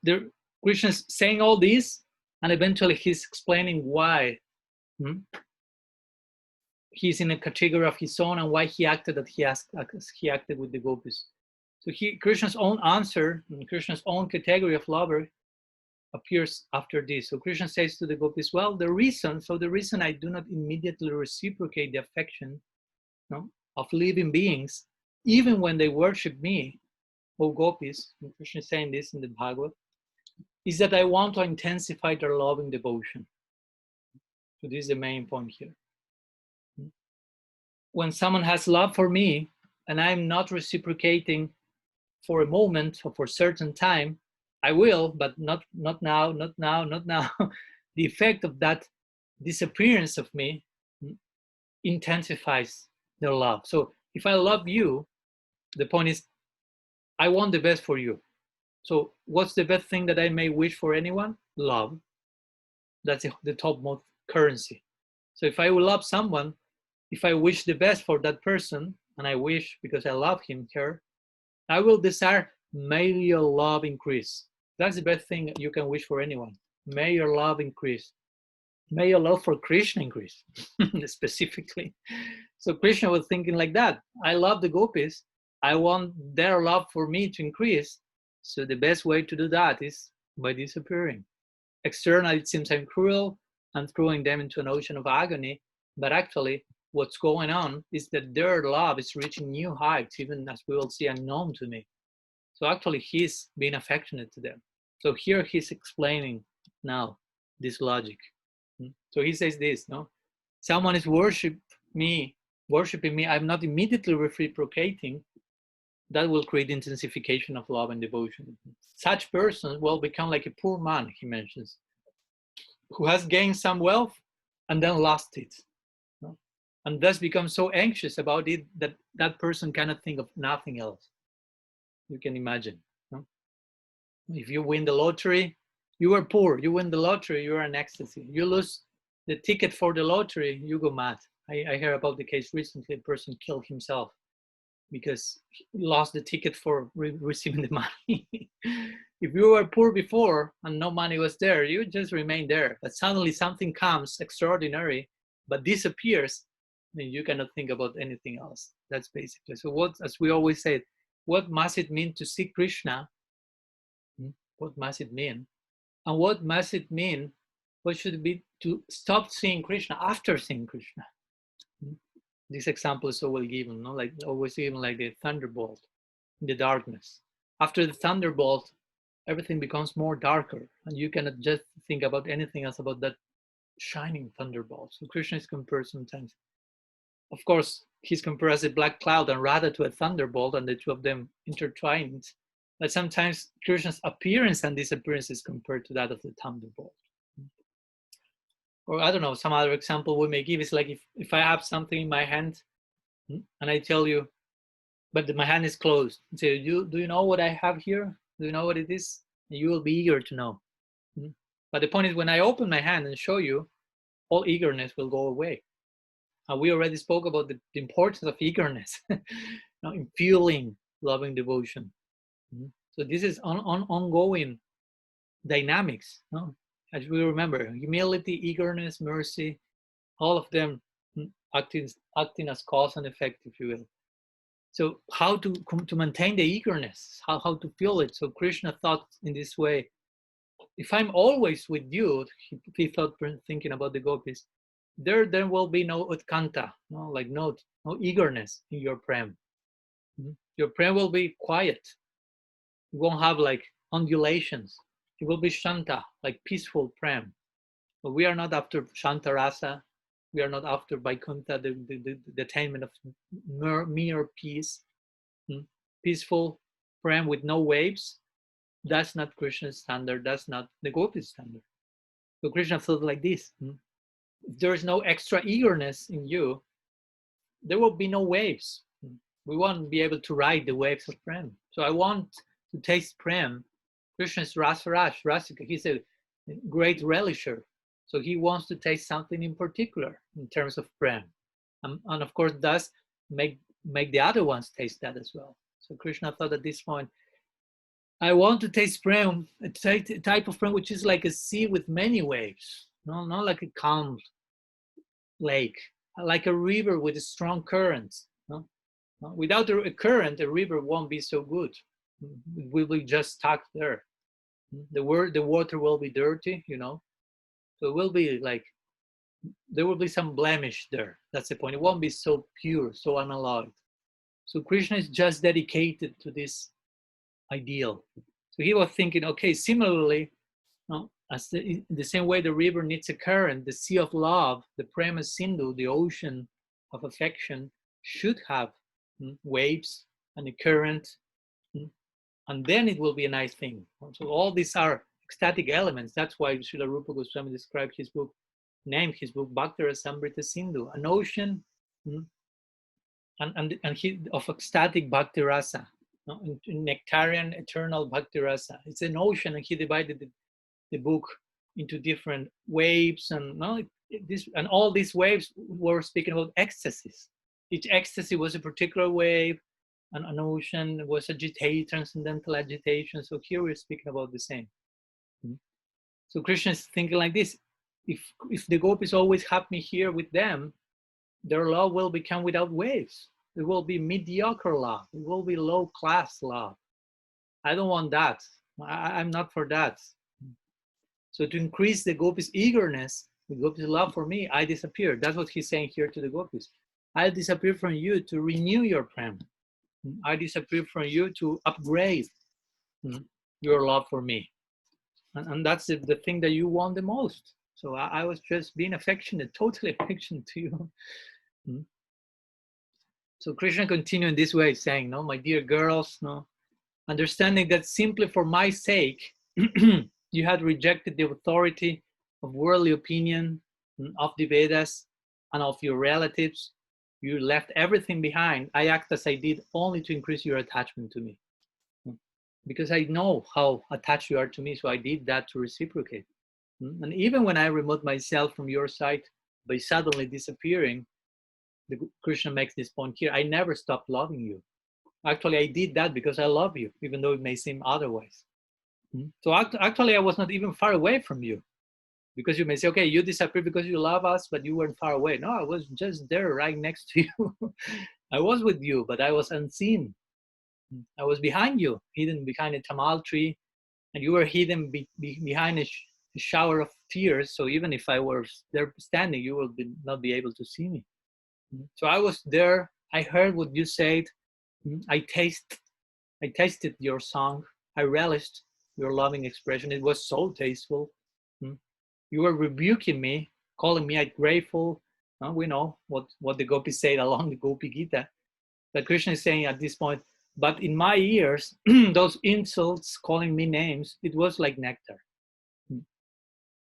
Krishna is saying all this, and eventually he's explaining why he's in a category of his own and why he acted that he acted with the gopis. So Krishna's own answer, and Krishna's own category of lover, appears after this. So Krishna says to the gopis, well, the reason I do not immediately reciprocate the affection, no, of living beings, even when they worship me, O gopis, and Krishna is saying this in the Bhagavad, is that I want to intensify their loving devotion. So this is the main point here. When someone has love for me and I'm not reciprocating for a moment or for a certain time, I will, but not now. The effect of that disappearance of me intensifies their love. So if I love you, the point is I want the best for you. So what's the best thing that I may wish for anyone? Love. That's the topmost currency. So if I will love someone, if I wish the best for that person, and I wish because I love him, her, I will desire, may your love increase. That's the best thing you can wish for anyone. May your love increase. May your love for Krishna increase, specifically. So Krishna was thinking like that. I love the gopis. I want their love for me to increase. So the best way to do that is by disappearing. Externally, it seems I'm cruel. I'm throwing them into an ocean of agony. But actually, what's going on is that their love is reaching new heights, even as we will see, unknown to me. So actually, he's being affectionate to them. So here he's explaining now this logic. So he says this, no? Someone is worshiping me, I'm not immediately reciprocating. That will create intensification of love and devotion. Such persons will become like a poor man, he mentions, who has gained some wealth and then lost it. No? And thus becomes so anxious about it that that person cannot think of nothing else. You can imagine. No? If you win the lottery, you are poor. You win the lottery, you are in ecstasy. You lose the ticket for the lottery, you go mad. I heard about the case recently, a person killed himself because he lost the ticket for receiving the money. If you were poor before and no money was there, you just remain there. But suddenly something comes extraordinary, but disappears, then you cannot think about anything else. That's basically. So what, as we always say, what must it mean to see Krishna? What must it mean? And what must it mean? What should it be to stop seeing Krishna after seeing Krishna? This example is always given, no? Like always given, like the thunderbolt in the darkness. After the thunderbolt, everything becomes more darker, and you cannot just think about anything else about that shining thunderbolt. So Krishna is compared sometimes. Of course, he's compared as a black cloud and Radha to a thunderbolt, and the two of them intertwined. But sometimes Krishna's appearance and disappearance is compared to that of the thunderbolt. Or I don't know, some other example we may give is like if I have something in my hand and I tell you, but my hand is closed. So do you know what I have here? Do you know what it is? And you will be eager to know. But the point is, when I open my hand and show you, all eagerness will go away. And we already spoke about the importance of eagerness in fueling loving devotion. So this is ongoing dynamics. No? As we remember, humility, eagerness, mercy, all of them acting as cause and effect, if you will. So how to maintain the eagerness, how to feel it. So Krishna thought in this way, if I'm always with you, he thought, thinking about the gopis, there will be no utkanta, no eagerness in your prem. Your prem will be quiet. You won't have like undulations. It will be shanta, like peaceful prem. But we are not after shanta rasa. We are not after Vaikuntha, the attainment of mere peace. Peaceful prem with no waves. That's not Krishna's standard. That's not the Gopi's standard. So Krishna thought like this. If there is no extra eagerness in you, there will be no waves. We won't be able to ride the waves of prem. So I want to taste prem. Krishna is Rasika. He's a great relisher. So he wants to taste something in particular in terms of prem. And of course, thus make the other ones taste that as well. So Krishna thought at this point, I want to taste prem, a type of prem which is like a sea with many waves, not like a calm lake, like a river with a strong currents. Without a current, a river won't be so good. We will just stuck there. The water will be dirty, you know. So it will be like, there will be some blemish there. That's the point. It won't be so pure, so unalloyed. So Krishna is just dedicated to this ideal. So he was thinking, okay, similarly, as the same way the river needs a current, the sea of love, the prema sindhu, the ocean of affection, should have waves and a current, and then it will be a nice thing. So all these are ecstatic elements. That's why Srila Rupa Goswami described his book, named his book Bhakti Rasamrita Sindhu, an ocean and he, of ecstatic Bhakti Rasa, nectarian eternal Bhakti Rasa. It's an ocean, and he divided the book into different waves, and and all these waves were speaking about ecstasies. Each ecstasy was a particular wave, and an ocean was agitation, transcendental agitation. So here we're speaking about the same. So Krishna is thinking like this: if the gopis always have me here with them, their love will become without waves. It will be mediocre love. It will be low class love. I don't want that. I'm not for that. So to increase the gopis' eagerness, the gopis' love for me, I disappear. That's what he's saying here to the gopis. I disappear from you to renew your prem. I disappear from you to upgrade your love for me. And that's the thing that you want the most. So I was just being affectionate, totally affectionate to you. So Krishna continued in this way, saying, "No, my dear girls, no, understanding that simply for my sake, you had rejected the authority of worldly opinion, of the Vedas, and of your relatives. You left everything behind. I act as I did only to increase your attachment to me. Because I know how attached you are to me, so I did that to reciprocate. And even when I removed myself from your sight by suddenly disappearing," Krishna makes this point here, "I never stopped loving you. Actually, I did that because I love you, even though it may seem otherwise. So actually, I was not even far away from you. Because you may say, okay, you disappeared because you love us, but you weren't far away. No, I was just there right next to you. I was with you, but I was unseen. I was behind you, hidden behind a tamal tree, and you were hidden behind a shower of tears. So even if I were there standing, you will not be able to see me. So I was there. I heard what you said. I tasted your song. I relished your loving expression. It was so tasteful. You were rebuking me, calling me ungrateful. We know what the gopis said along the Gopi Gita. That Krishna is saying at this point, but in my ears, those insults, calling me names, it was like nectar.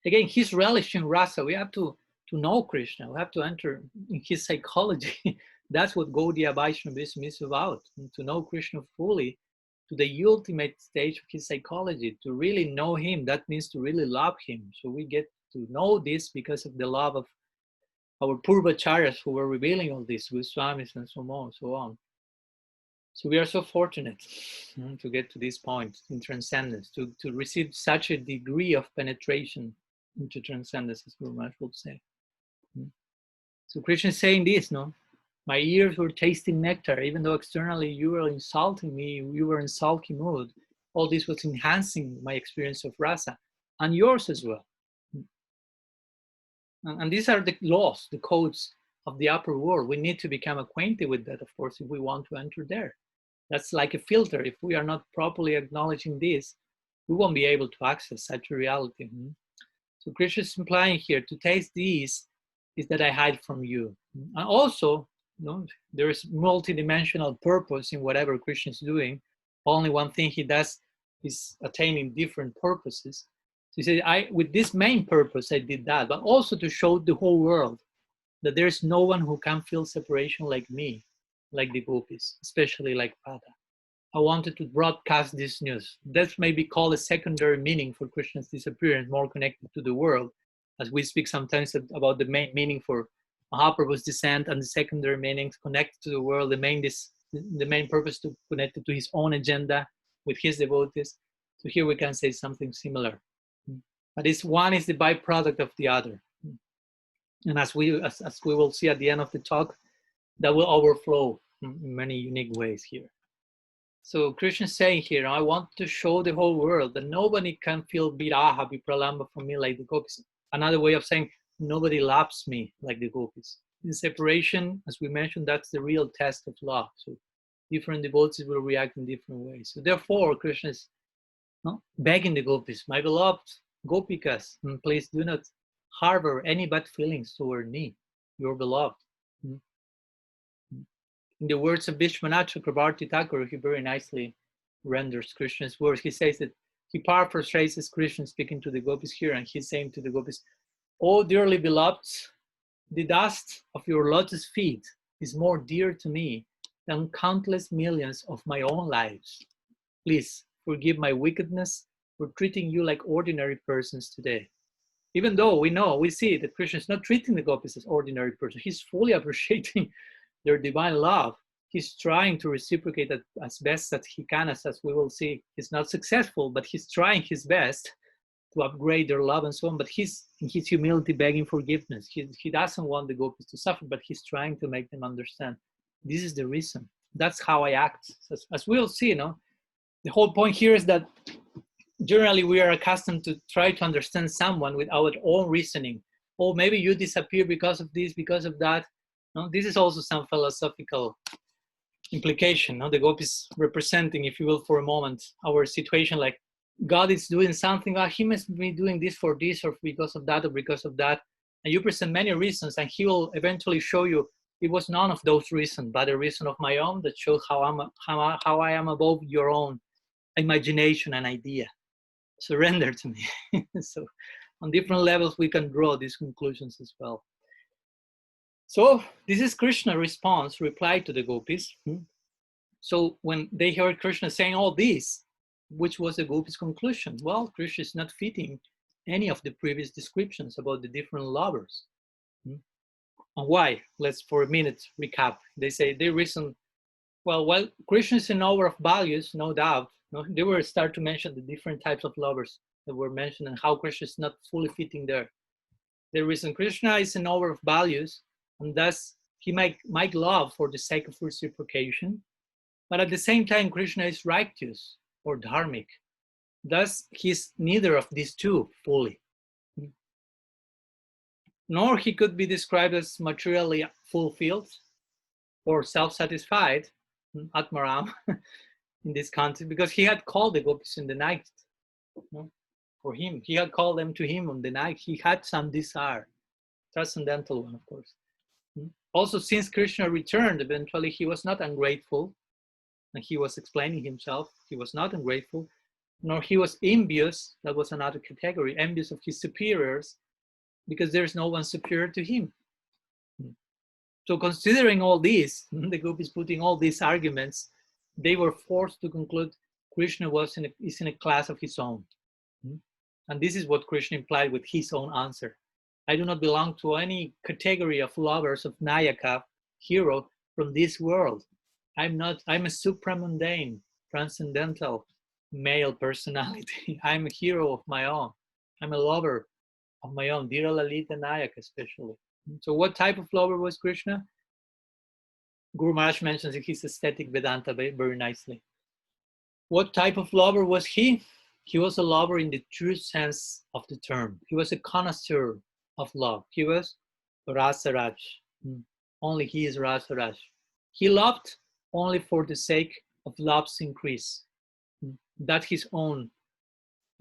Again, he's relishing rasa. We have to know Krishna. We have to enter in his psychology. That's what Gaudiya Vaishnavism is about. And to know Krishna fully, to the ultimate stage of his psychology, to really know him, that means to really love him. So we get to know this because of the love of our Purvacharyas who were revealing all this, Goswamis and so on. So we are so fortunate to get to this point in transcendence, to receive such a degree of penetration into transcendence, as Guru Maharaj would say. So Krishna is saying this, no? My ears were tasting nectar, even though externally you were insulting me, you were in sulky mood. All this was enhancing my experience of rasa, and yours as well. And these are the laws, the codes of the upper world. We need to become acquainted with that, of course, if we want to enter there. That's like a filter. If we are not properly acknowledging this, we won't be able to access such a reality. So Krishna is implying here, to taste these is that I hide from you. And also, there is multidimensional purpose in whatever Krishna is doing. Only one thing he does is attaining different purposes. So he said, with this main purpose, I did that, but also to show the whole world that there is no one who can feel separation like me, like the gopis, especially like Radha. I wanted to broadcast this news. That may be called a secondary meaning for Krishna's disappearance, more connected to the world, as we speak sometimes about the main meaning for Mahaprabhu's descent and the secondary meanings connected to the world, the main purpose to connect it to his own agenda with his devotees. So here we can say something similar. But one is the byproduct of the other. And as we will see at the end of the talk, that will overflow in many unique ways here. So Krishna is saying here, I want to show the whole world that nobody can feel viraha, vipralamba from me like the gopis. Another way of saying nobody loves me like the gopis. In separation, as we mentioned, that's the real test of love. So different devotees will react in different ways. So therefore, Krishna is begging the gopis, my beloved gopikas, please do not harbor any bad feelings toward me, your beloved. In the words of Vishwanath Chakrabarti Thakur, he very nicely renders Krishna's words. He says that he paraphrases Krishna speaking to the gopis here, and he's saying to the gopis, "Oh, dearly beloved, the dust of your lotus feet is more dear to me than countless millions of my own lives. Please forgive my wickedness for treating you like ordinary persons today." Even though we see that Krishna is not treating the gopis as ordinary persons, he's fully appreciating their divine love. He's trying to reciprocate that as best as he can, as we will see. He's not successful, but he's trying his best to upgrade their love and so on. But he's in his humility begging forgiveness. He doesn't want the gopis to suffer, but he's trying to make them understand. This is the reason. That's how I act. As we'll see, the whole point here is that generally we are accustomed to try to understand someone with our own reasoning. Oh, maybe you disappear because of this, because of that. No, this is also some philosophical implication. The gopis representing, if you will, for a moment, our situation like God is doing something, he must be doing this for this or because of that or because of that. And you present many reasons, and he will eventually show you it was none of those reasons, but a reason of my own that shows how I am above your own imagination and idea. Surrender to me. So on different levels, we can draw these conclusions as well. So this is Krishna's response, reply to the gopis. So when they heard Krishna saying all this, which was the gopis' conclusion? Well, Krishna is not fitting any of the previous descriptions about the different lovers. And why? Let's for a minute recap. They say they reason, well, Krishna is a knower of values, no doubt. They will start to mention the different types of lovers that were mentioned and how Krishna is not fully fitting there. The reason Krishna is a knower of values, and thus he might love for the sake of reciprocation, but at the same time Krishna is righteous or dharmic. Thus he's neither of these two fully. Nor he could be described as materially fulfilled or self-satisfied, Atmaram, in this context, because he had called the gopis in the night. For him, he had called them to him on the night. He had some desire, transcendental one, of course. Also, since Krishna returned, eventually he was not ungrateful, and he was explaining himself. He was not ungrateful, nor he was envious. That was another category, envious of his superiors, because there is no one superior to him. So considering all this, the group is putting all these arguments, they were forced to conclude Krishna is in a class of his own. And this is what Krishna implied with his own answer. I do not belong to any category of lovers of Nayaka, hero from this world. I'm a supramundane, transcendental male personality. I'm a hero of my own. I'm a lover of my own, Dira Lalita Nayaka especially. So what type of lover was Krishna? Guru Maharaj mentions his aesthetic Vedanta very nicely. What type of lover was he? He was a lover in the true sense of the term. He was a connoisseur of love. He was Rasaraj. Only he is Rasaraj. He loved only for the sake of love's increase. That's his own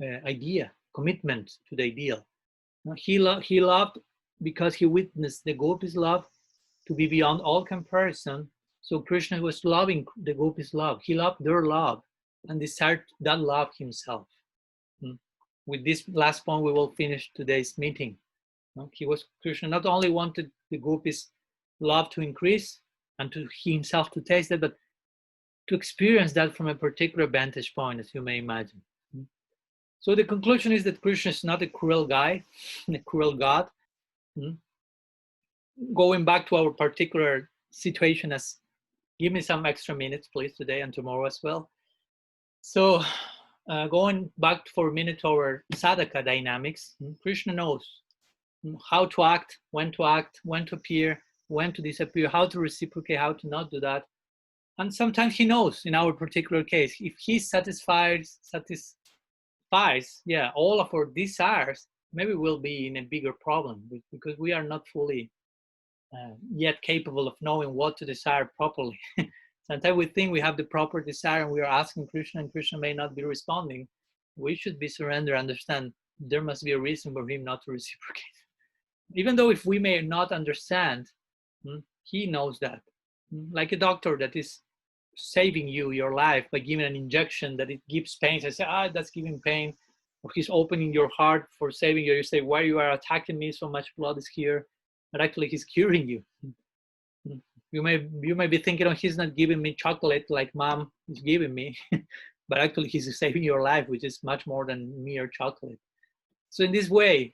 idea, commitment to the ideal. He loved because he witnessed the gopis' love to be beyond all comparison. So Krishna was loving the gopis' love. He loved their love and desired that love himself. With this last point, we will finish today's meeting. Krishna not only wanted the gopis' love to increase and to himself to taste it, but to experience that from a particular vantage point, as you may imagine. So the conclusion is that Krishna is not a cruel guy, a cruel God. Going back to our particular situation, give me some extra minutes, please, today and tomorrow as well. So going back for a minute to our sadhaka dynamics, Krishna knows how to act, when to appear, when to disappear, how to reciprocate, how to not do that. And sometimes he knows, in our particular case, if he satisfies all of our desires, maybe we'll be in a bigger problem because we are not fully yet capable of knowing what to desire properly. Sometimes we think we have the proper desire and we are asking Krishna and Krishna may not be responding. We should be surrendered, understand there must be a reason for him not to reciprocate. Even though if we may not understand, he knows that. Like a doctor that is saving your life by giving an injection that it gives pain. So I say, that's giving pain. Or he's opening your heart for saving you. You say, why you are attacking me? So much blood is here. But actually he's curing you. You may be thinking, oh, he's not giving me chocolate like mom is giving me. But actually he's saving your life, which is much more than mere chocolate. So in this way,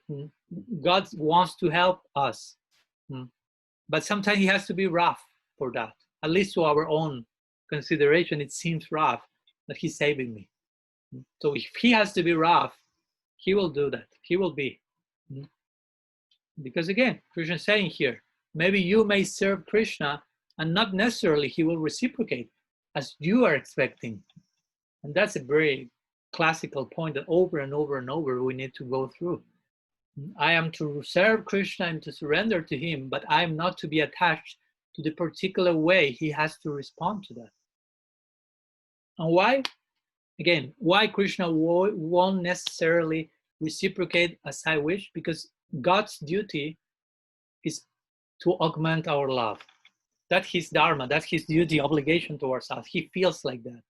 God wants to help us. But sometimes he has to be rough for that. At least to our own consideration, it seems rough that he's saving me. So if he has to be rough, he will do that. He will be. Because again, Krishna is saying here, maybe you may serve Krishna and not necessarily he will reciprocate as you are expecting. And that's a very classical point that over and over and over we need to go through. I am to serve Krishna and to surrender to him, but I am not to be attached to the particular way he has to respond to that. And why? Again, why Krishna won't necessarily reciprocate as I wish? Because God's duty is to augment our love. That's his dharma, that's his duty, obligation towards us. He feels like that.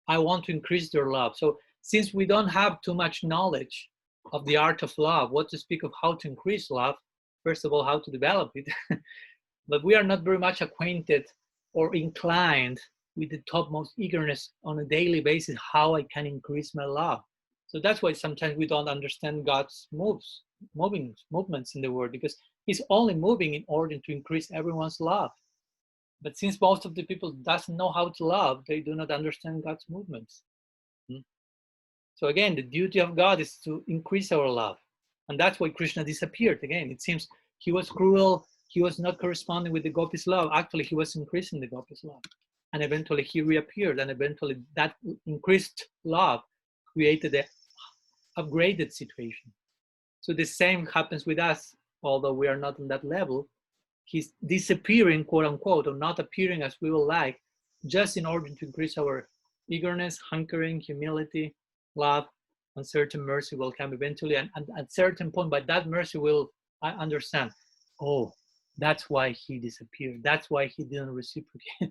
I want to increase their love. So since we don't have too much knowledge of the art of love, what to speak of how to increase love, first of all, how to develop it, but we are not very much acquainted or inclined with the topmost eagerness on a daily basis, how I can increase my love. So that's why sometimes we don't understand God's movements in the world, because he's only moving in order to increase everyone's love. But since most of the people doesn't know how to love, they do not understand God's movements. So again, the duty of God is to increase our love. And that's why Krishna disappeared. Again, it seems he was cruel. He was not corresponding with the gopis' love. Actually, he was increasing the gopis' love. And eventually he reappeared. And eventually that increased love created an upgraded situation. So the same happens with us, although we are not on that level. He's disappearing, quote unquote, or not appearing as we would like, just in order to increase our eagerness, hankering, humility, love, and certain mercy will come eventually. And at a certain point, by that mercy will I understand, oh, that's why he disappeared. That's why he didn't reciprocate.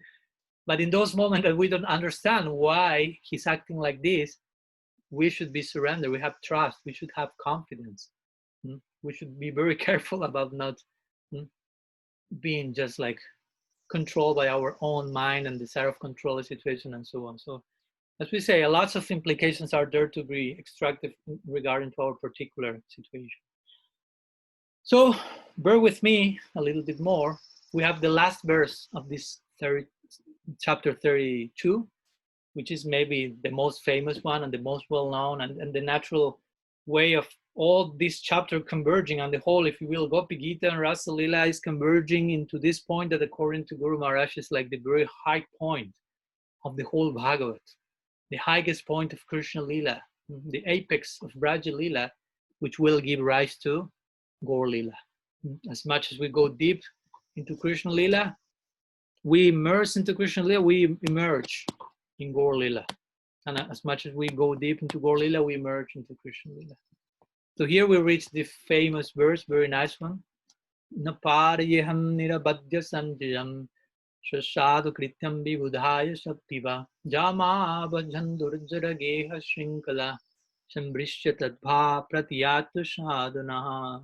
But in those moments that we don't understand why he's acting like this, we should be surrendered. We have trust. We should have confidence. We should be very careful about not being just like controlled by our own mind and desire of control the situation and so on. So as we say, lots of implications are there to be extracted regarding to our particular situation. So bear with me a little bit more. We have the last verse of this chapter 32, which is maybe the most famous one and the most well-known, and the natural way of all this chapter converging on the whole, if you will, Gopi Gita and Rasa Lila is converging into this point that according to Guru Maharaj is like the very high point of the whole Bhagavat, the highest point of Krishna Lila, the apex of Braja Lila, which will give rise to Gaur Lila. As much as we go deep into Krishna Lila, we immerse into Krishna Lila, we emerge in Gaur Lila. And as much as we go deep into Gaur Lila, we emerge into Krishna Lila. So here we reach the famous verse, very nice one. Naparayeham nirabadya sanjayam shashadu krityam vibudhaya shaktiva jama bhajandur geha shrinkala sambrishya tadbha pratiyatu sadhana.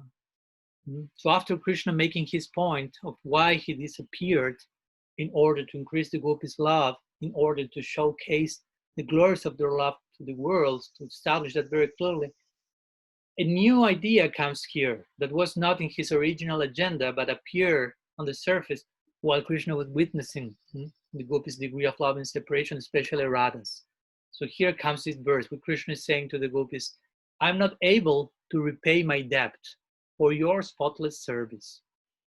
So after Krishna making his point of why he disappeared in order to increase the gopis' love, in order to showcase the glories of their love to the world, to establish that very clearly, a new idea comes here that was not in his original agenda, but appeared on the surface while Krishna was witnessing the gopis' degree of love and separation, especially Radha's. So here comes this verse where Krishna is saying to the gopis, I'm not able to repay my debt for your spotless service,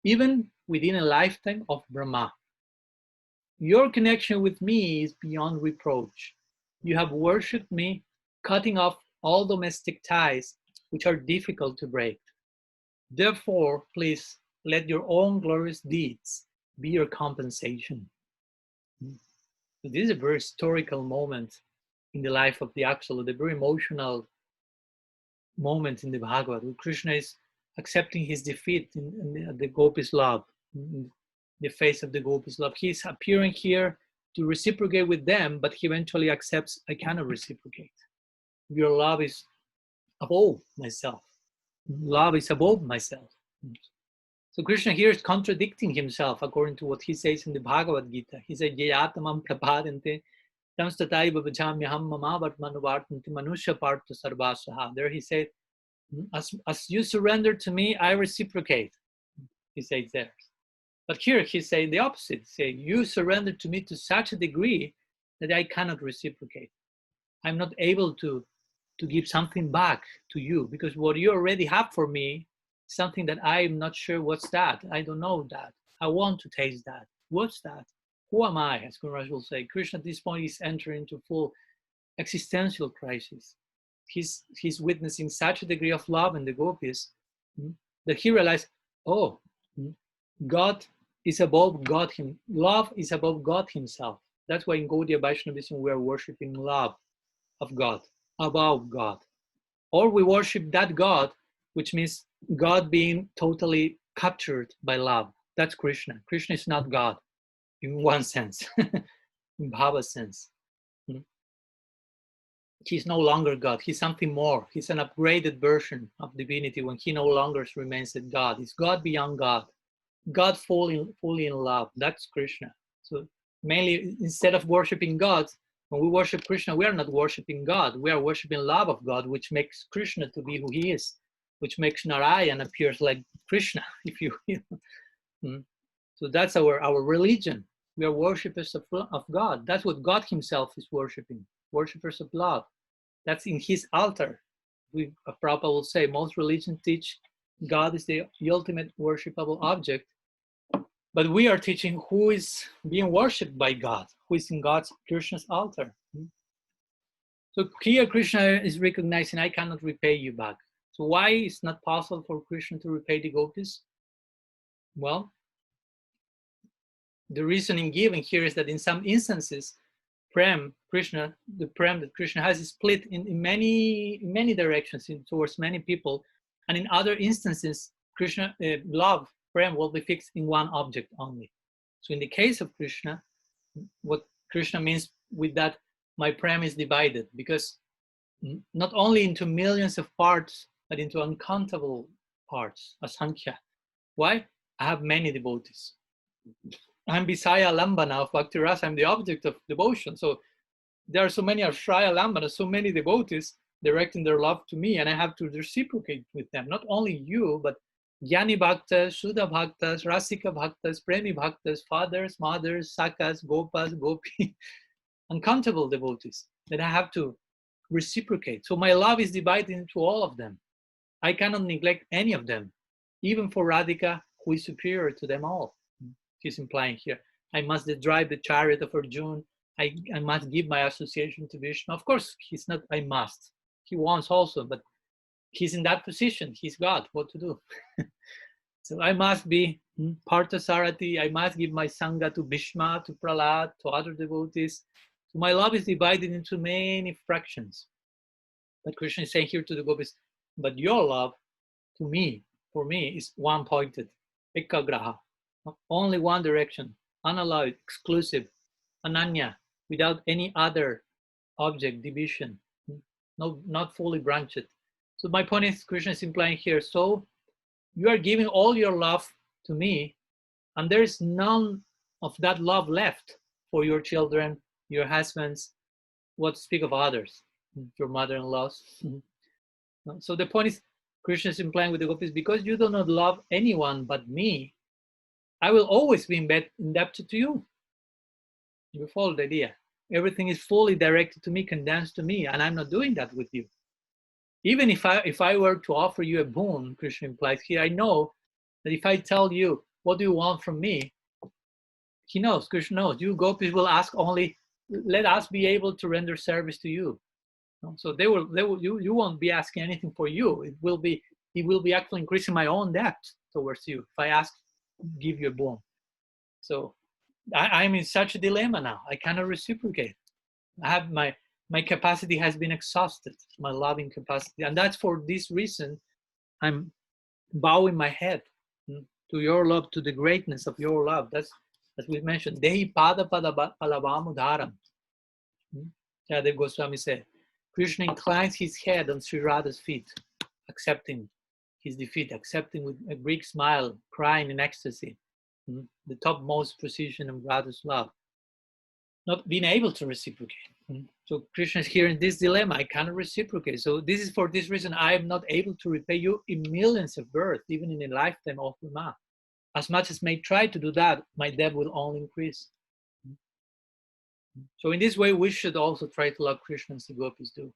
even within a lifetime of Brahma. your connection with me is beyond reproach. You have worshipped me, cutting off all domestic ties, which are difficult to break. Therefore, please let your own glorious deeds be your compensation. So this is a very historical moment in the life of the Absolute, a very emotional moment in the Bhagavad, where Krishna is accepting his defeat in the Gopi's love, in the face of the Gopi's love. He's appearing here to reciprocate with them, but he eventually accepts, I cannot reciprocate. Your love is above myself. Love is above myself. So Krishna here is contradicting himself according to what he says in the Bhagavad Gita. He said, Yayatamam prapadante tamstatai babachamyaham mamavatmanuvartanti manusya partha sarvasaha. There he said, as you surrender to me, I reciprocate. He says there. But here he says the opposite. Say, you surrender to me to such a degree that I cannot reciprocate. I'm not able to give something back to you, because what you already have for me is something that I'm not sure what's that. I don't know that. I want to taste that. What's that? Who am I? As Kunraj will say, Krishna at this point is entering into full existential crisis. He's witnessing such a degree of love in the gopis that he realized, oh, God is above God. Love is above God himself. That's why in Gaudiya Vaishnavism we are worshipping love of God, above God. Or we worship that God, which means God being totally captured by love. That's Krishna. Krishna is not God in one sense, in Bhava sense. He's no longer God. He's something more. He's an upgraded version of divinity when he no longer remains a God. He's God beyond God. God fully in love. That's Krishna. So mainly, instead of worshiping God, when we worship Krishna, we are not worshiping God. We are worshiping love of God, which makes Krishna to be who he is, which makes Narayan appears like Krishna, if you will. So that's our religion. We are worshippers of God. That's what God himself is worshiping, worshippers of love. That's in his altar. Prabhupada will say, most religions teach God is the ultimate worshipable object. But we are teaching who is being worshipped by God, who is in God's, Krishna's altar. So here Krishna is recognizing, I cannot repay you back. So why is not possible for Krishna to repay the gopis? Well, the reasoning given here is that in some instances, the prem that Krishna has is split in many directions towards many people. And in other instances, Krishna, love, prem will be fixed in one object only. So in the case of Krishna, what Krishna means with that, my prem is divided, because not only into millions of parts, but into uncountable parts, asankhya. Why? I have many devotees. I'm Visaya Lambana of Bhakti Rasa. I'm the object of devotion. So there are so many Ashraya Lambana, so many devotees directing their love to me, and I have to reciprocate with them. Not only you, but Jnani Bhaktas, Shuddha Bhaktas, Rasika Bhaktas, Premi Bhaktas, fathers, mothers, Sakas, Gopas, Gopi, uncountable devotees that I have to reciprocate. So my love is divided into all of them. I cannot neglect any of them, even for Radhika, who is superior to them all. He's implying here, I must drive the chariot of Arjuna. I must give my association to Vishnu. Of course, he's not, I must. He wants also, but he's in that position. He's God, what to do? So I must be Parthasarathi. I must give my Sangha to Bhishma, to Prahlad, to other devotees. So my love is divided into many fractions. But Krishna is saying here to the gopis, but your love to me, for me, is one-pointed, ekagraha, only one direction, unalloyed, exclusive, ananya, without any other object division, no, not fully branched. So my point is, Krishna is implying here, so you are giving all your love to me, and there is none of that love left for your children, your husbands, what to speak of others, your mother-in-laws. So the point is, Krishna is implying with the gopis, because you do not love anyone but me, I will always be indebted to you. You follow the idea. Everything is fully directed to me, condensed to me, and I'm not doing that with you. Even if I were to offer you a boon, Krishna implies here, I know that if I tell you, what do you want from me? he knows, Krishna knows, you gopis will ask only, let us be able to render service to you. So you won't be asking anything for you. It will be actually increasing my own debt towards you if I ask, give you a boon. So I'm in such a dilemma now. I cannot reciprocate. I have my capacity has been exhausted, my loving capacity, and that's for this reason I'm bowing my head to your love, to the greatness of your love. That's, as we mentioned, Dehi pada palavamudharam. Yadev Goswami said, Krishna inclines his head on Sri Radha's feet, accepting his defeat, accepting with a Greek smile, crying in ecstasy, the topmost position of Radha's love, not being able to reciprocate. So Krishna is here in this dilemma. I cannot reciprocate. So this is for this reason I am not able to repay you in millions of births, even in a lifetime of Brahma. As much as may try to do that, my debt will only increase. So in this way, we should also try to love Krishna as the gopis do.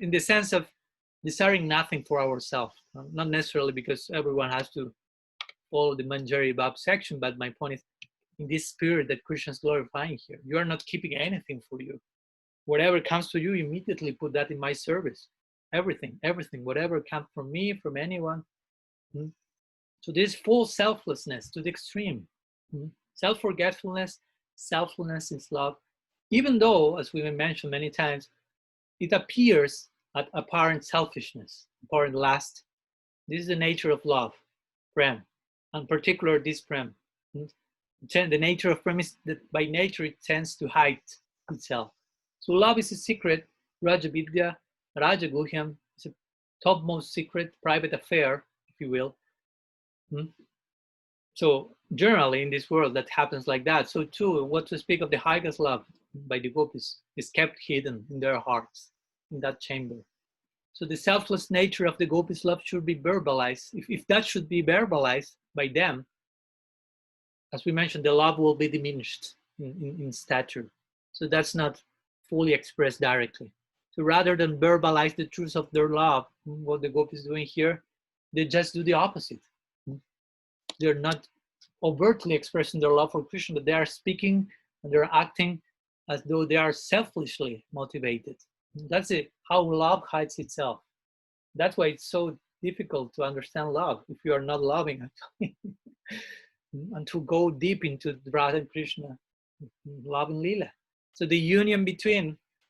In the sense of desiring nothing for ourselves, not necessarily because everyone has to follow the Manjari Bhav section, but my point is, in this spirit that Krishna is glorifying here, you are not keeping anything for you. Whatever comes to you, immediately put that in my service. Everything, whatever comes from me, from anyone. So this full selflessness to the extreme. Self-forgetfulness, selflessness is love. Even though, as we mentioned many times, it appears at apparent selfishness, apparent lust. This is the nature of love, prem, and particular this prem. The nature of prem is that by nature it tends to hide itself. So love is a secret, Rajavidya, Rajaguhyam, is a topmost secret, private affair, if you will. So generally in this world that happens like that. So too, what to speak of the highest love by the gopis is kept hidden in their hearts, in that chamber. So the selfless nature of the gopis' love should be verbalized. If that should be verbalized by them, as we mentioned, the love will be diminished in stature. So that's not fully expressed directly. So rather than verbalize the truth of their love, what the gopis is doing here, they just do the opposite. They're not overtly expressing their love for Krishna, but they are speaking and they're acting as though they are selfishly motivated. That's it, how love hides itself. That's why it's so difficult to understand love if you are not loving actually. And to go deep into Radha and Krishna, love and Leela. So the union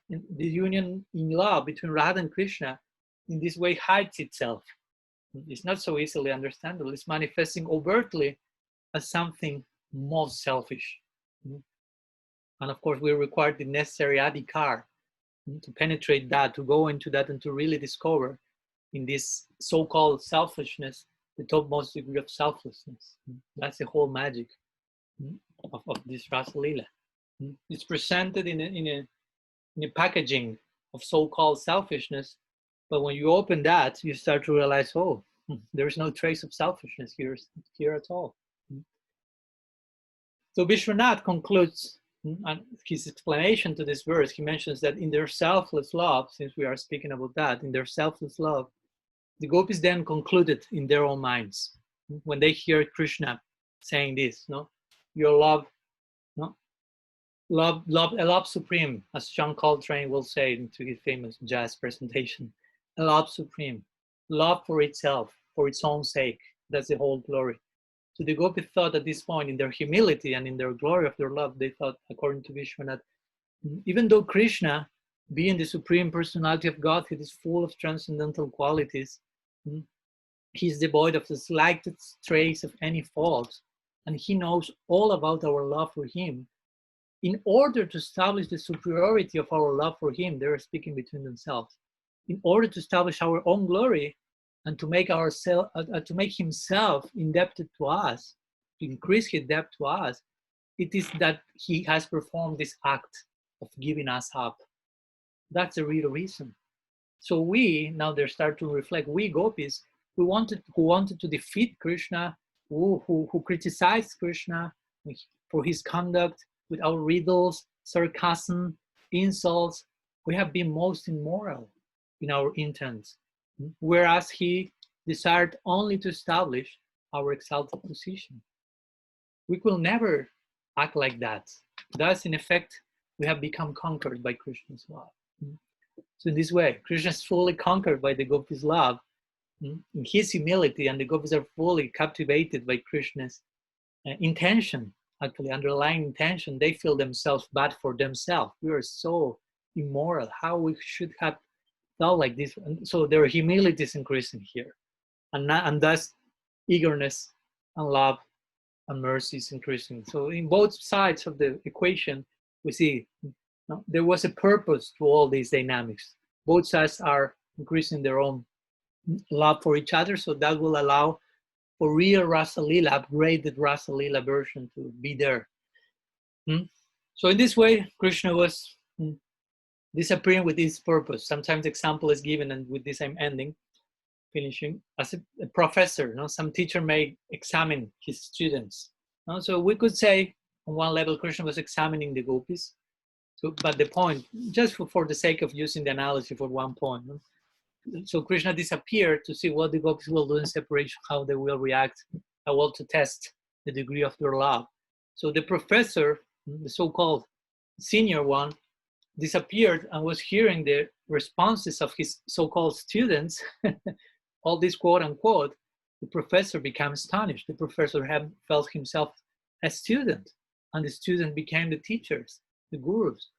in love between Radha and Krishna in this way hides itself. It's not so easily understandable. It's manifesting overtly as something most selfish. And of course, we require the necessary adhikar to penetrate that, to go into that, and to really discover in this so-called selfishness, the topmost degree of selflessness. That's the whole magic of this Rasa Leela. It's presented in a packaging of so-called selfishness, but when you open that, you start to realize, oh, there's no trace of selfishness here at all. So Vishwanath concludes his explanation to this verse. He mentions that in their selfless love, since we are speaking about that, in their selfless love, the gopis then concluded in their own minds when they hear Krishna saying this, your love, love, a love supreme, as John Coltrane will say into his famous jazz presentation, a love supreme, love for itself, for its own sake. That's the whole glory. So the gopis thought at this point, in their humility and in their glory of their love, they thought, according to Vishwanath, even though Krishna, being the supreme personality of Godhead, is full of transcendental qualities, he's devoid of the slightest trace of any fault, and he knows all about our love for him. In order to establish the superiority of our love for him, they are speaking between themselves. In order to establish our own glory and to make himself indebted to us, to increase his debt to us, it is that he has performed this act of giving us up. That's the real reason. So we, now they start to reflect, we gopis, who wanted to defeat Krishna, who criticized Krishna for his conduct with our riddles, sarcasm, insults, we have been most immoral in our intents, whereas he desired only to establish our exalted position. We could never act like that. Thus, in effect, we have become conquered by Krishna's love. So in this way, Krishna is fully conquered by the gopis' love, in his humility, and the gopis are fully captivated by Krishna's intention, actually underlying intention. They feel themselves bad for themselves. We are so immoral. How we should have thought like this? And so their humility is increasing here, and thus eagerness and love and mercy is increasing. So in both sides of the equation, we see there was a purpose to all these dynamics. Both sides are increasing their own love for each other, so that will allow for real Rasa Lila, upgraded Rasa Lila version to be there. So in this way, Krishna was disappearing with this purpose. Sometimes example is given, and with this I'm ending, finishing. As a professor, some teacher may examine his students. So we could say on one level, Krishna was examining the gopis. So, but the point, just for the sake of using the analogy for one point, so Krishna disappeared to see what the gopis will do in separation, how they will react, how well to test the degree of their love. So the professor, the so-called senior one, disappeared and was hearing the responses of his so-called students, all this quote unquote. The professor became astonished. The professor had felt himself a student, and the student became the teachers, the gurus.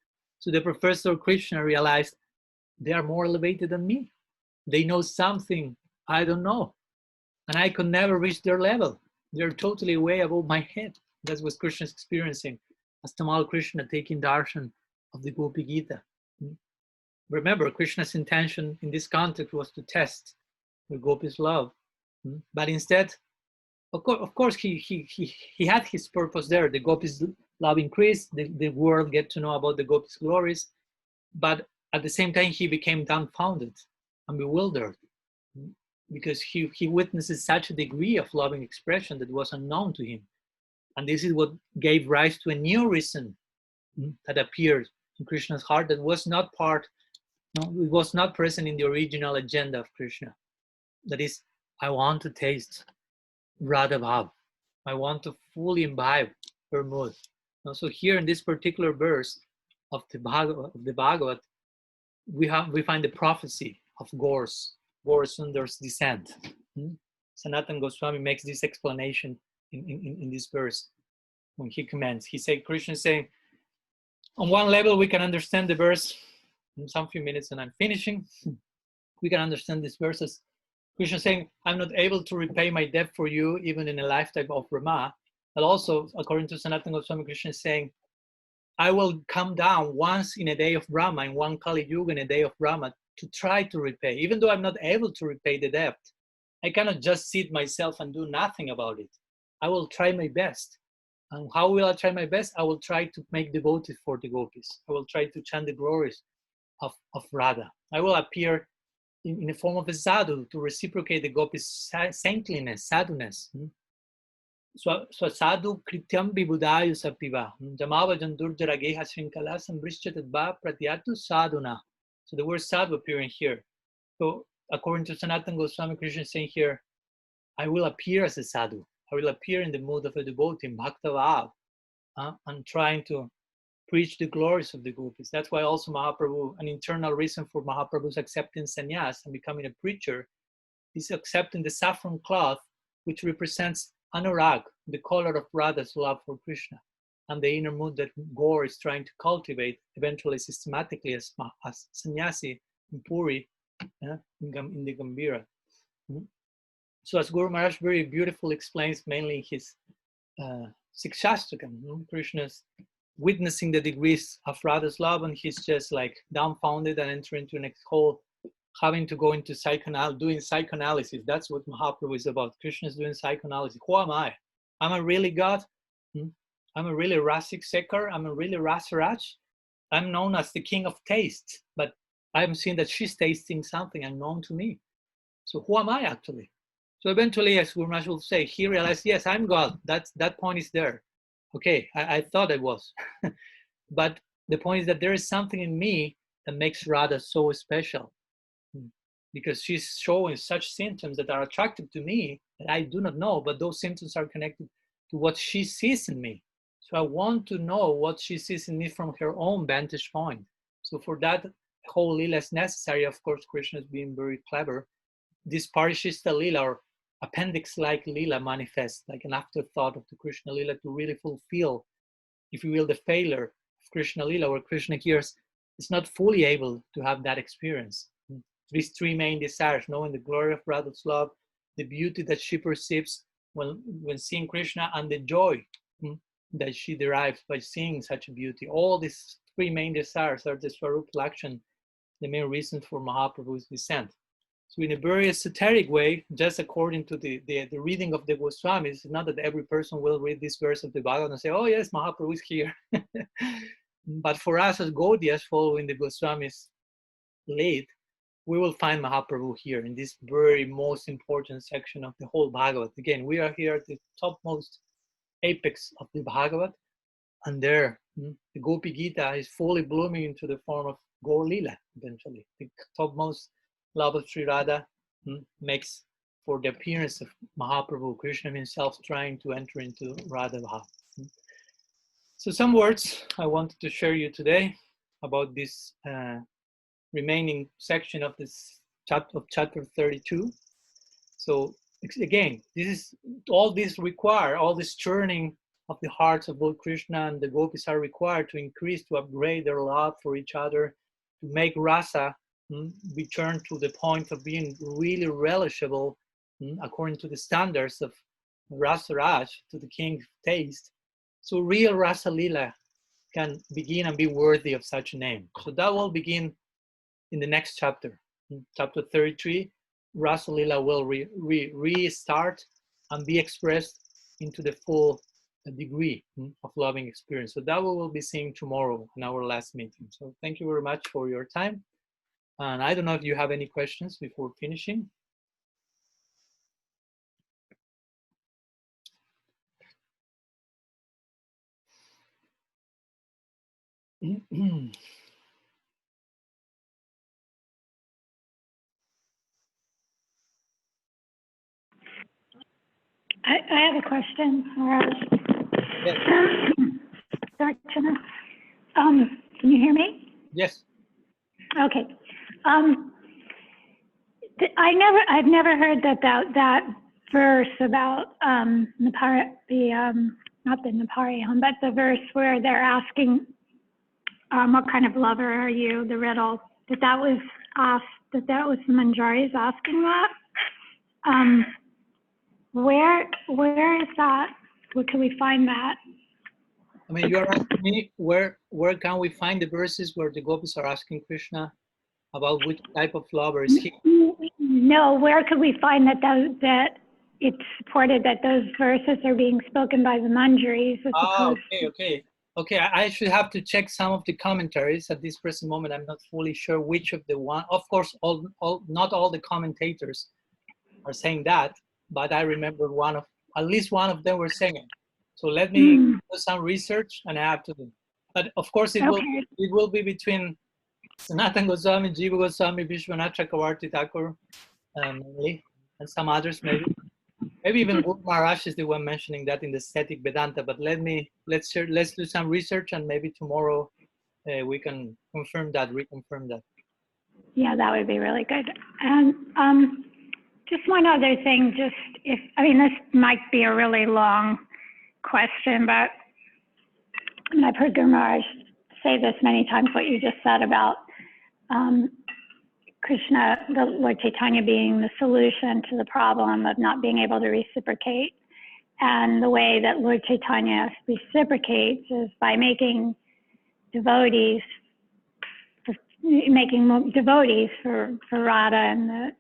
So the professor Krishna realized they are more elevated than me. They know something I don't know, and I could never reach their level. They're totally way above my head. That's what Krishna's experiencing as Tamal Krishna taking darshan of the Gopi Gita. Remember, Krishna's intention in this context was to test the gopis' love, but instead, of course, he had his purpose there. The gopis' love increased. The world get to know about the gopis' glories, but at the same time, he became dumbfounded and bewildered because he witnesses such a degree of loving expression that was unknown to him. And this is what gave rise to a new reason that appeared in Krishna's heart that was not it was not present in the original agenda of Krishna. That is, I want to taste Radha Bhav. I want to fully imbibe her mood. And so here in this particular verse of the Bhagavad, we find the prophecy of Gaur Sundar's descent. Sanatana Goswami makes this explanation in this verse when he comments. He said, Krishna is saying, on one level, we can understand the verse in some few minutes, and I'm finishing. We can understand this verse as Krishna saying, I'm not able to repay my debt for you, even in a lifetime of Rama. But also, according to Sanatana Goswami, Krishna is saying, I will come down once in a day of Brahma, in one Kali Yuga, in a day of Brahma, to try to repay. Even though I'm not able to repay the debt, I cannot just sit myself and do nothing about it. I will try my best. And how will I try my best? I will try to make devotees for the gopis. I will try to chant the glories of Radha. I will appear in the form of a sadhu to reciprocate the gopis' saintliness, sadhuness. Sadhu krityam vibudayu sapiva. Jamava jandurjarageha shrinkala sambrishchatadva pratyatu sadhuna. So the word sadhu appearing here. So according to Sanatana Goswami, Krishna is saying here, I will appear as a sadhu. I will appear in the mood of a devotee, bhakta bhav, and trying to preach the glories of the gopis. That's why also Mahaprabhu, an internal reason for Mahaprabhu's accepting sannyas and becoming a preacher, is accepting the saffron cloth, which represents anurag, the color of Radha's love for Krishna, and the inner mood that Gaur is trying to cultivate, eventually systematically as sannyasi in Puri, in the Gambhira. So as Guru Maharaj very beautifully explains, mainly his Sikshastakam, Krishna's witnessing the degrees of Radha's love, and he's just like dumbfounded and entering into an whole, having to go into doing psychoanalysis. That's what Mahaprabhu is about. Krishna's doing psychoanalysis. Who am I? Am I really God? I'm a really Rasik Sekar. I'm a really Rasaraj. I'm known as the king of taste, but I'm seeing that she's tasting something unknown to me. So who am I actually? So eventually, as Guru Maharaj will say, he realized, yes, I'm God. That point is there. Okay, I thought I was. But the point is that there is something in me that makes Radha so special. Because she's showing such symptoms that are attractive to me that I do not know, but those symptoms are connected to what she sees in me. So I want to know what she sees in me from her own vantage point. So for that, whole lila is necessary. Of course, Krishna is being very clever. This parishista lila, or appendix-like lila, manifests like an afterthought of the Krishna lila to really fulfill, if you will, the failure of Krishna lila, where Krishna hears is not fully able to have that experience. These three main desires: knowing the glory of Radha's love, the beauty that she perceives when seeing Krishna, and the joy that she derives by seeing such a beauty. All these three main desires are the Swarup Lakshan, the main reason for Mahaprabhu's descent. So in a very esoteric way, just according to the reading of the Goswamis, it's not that every person will read this verse of the Bhagavad and say, oh yes, Mahaprabhu is here. But for us as Gaudiyas following the Goswamis lead, we will find Mahaprabhu here in this very most important section of the whole Bhagavad. Again, we are here at the topmost apex of the Bhagavad, and there the Gopi Gita is fully blooming into the form of Gaur Lila eventually. The topmost love of Sri Radha makes for the appearance of Mahaprabhu, Krishna himself trying to enter into Radha Bhav. So some words I wanted to share you today about this remaining section of this chapter 32. So again, this is all this churning of the hearts of both Krishna and the gopis are required to increase, to upgrade their love for each other, to make rasa return to the point of being really relishable according to the standards of Rasa Raj, to the king's taste. So real Rasa Lila can begin and be worthy of such a name. So that will begin in the next chapter. In chapter 33, Rasa Lila will restart and be expressed into the full degree of loving experience. So that we will be seeing tomorrow in our last meeting. So thank you very much for your time. And I don't know if you have any questions before finishing. I have a question, Raj. Yes. Darshana. Can you hear me? Yes. Okay. I've never heard that verse about not the Napariham, but the verse where they're asking, what kind of lover are you? The riddle that was asked. That was the Manjaris asking that. Where is that? Where can we find that? I mean, you are asking me where can we find the verses where the gopis are asking Krishna about which type of lover is he? No, where could we find that it's supported that those verses are being spoken by the Manjaris as opposed Okay. I should have to check some of the commentaries at this present moment. I'm not fully sure which of the one. Of course, not all the commentators are saying that, but I remember at least one of them were saying it. So let me do some research, and I have to do. But of course, it will be between Sanatana Goswami, Jiva Goswami, Vishwanath Chakravarti Thakur, mainly, and some others maybe. Maybe even Guru Maharaj is the one mentioning that in the Static Vedanta. But let's do some research, and maybe tomorrow we can reconfirm that. Yeah, that would be really good. And just one other thing, this might be a really long question, but and I've heard Guru Maharaj say this many times, what you just said about Krishna, the Lord Chaitanya being the solution to the problem of not being able to reciprocate. And the way that Lord Chaitanya reciprocates is by making devotees for Radha and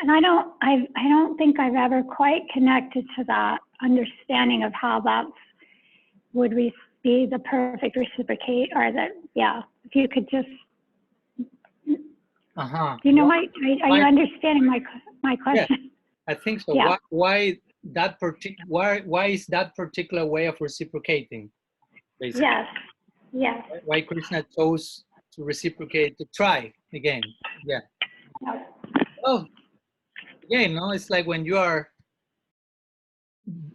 I don't think I've ever quite connected to that understanding of how that would be the perfect reciprocate, or that, yeah, if you could just, you know, are you understanding my question? Yeah, I think so. Yeah. Why is that particular way of reciprocating, basically? Yes. Why Krishna chose to reciprocate, to try again? Yeah. Oh, again, no, it's like when you are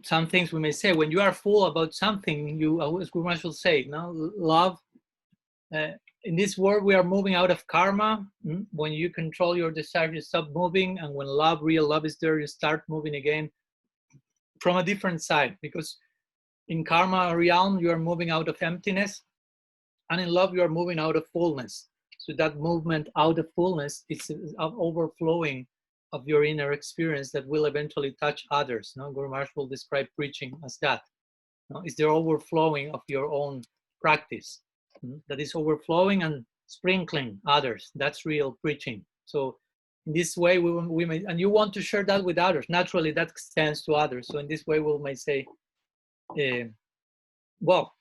some things we may say, when you are full about something, you, as Guru Maharaj will say, no, love, in this world we are moving out of karma. When you control your desire, you stop moving, and when love, real love is there, you start moving again from a different side, because in karma realm you are moving out of emptiness, and in love you are moving out of fullness. So that movement out of fullness is of overflowing of your inner experience that will eventually touch others. No, Guru Maharaj will describe preaching as that. No, it's the overflowing of your own practice that is overflowing and sprinkling others. That's real preaching. So in this way we may, and you want to share that with others, naturally that extends to others. So in this way we may say, well,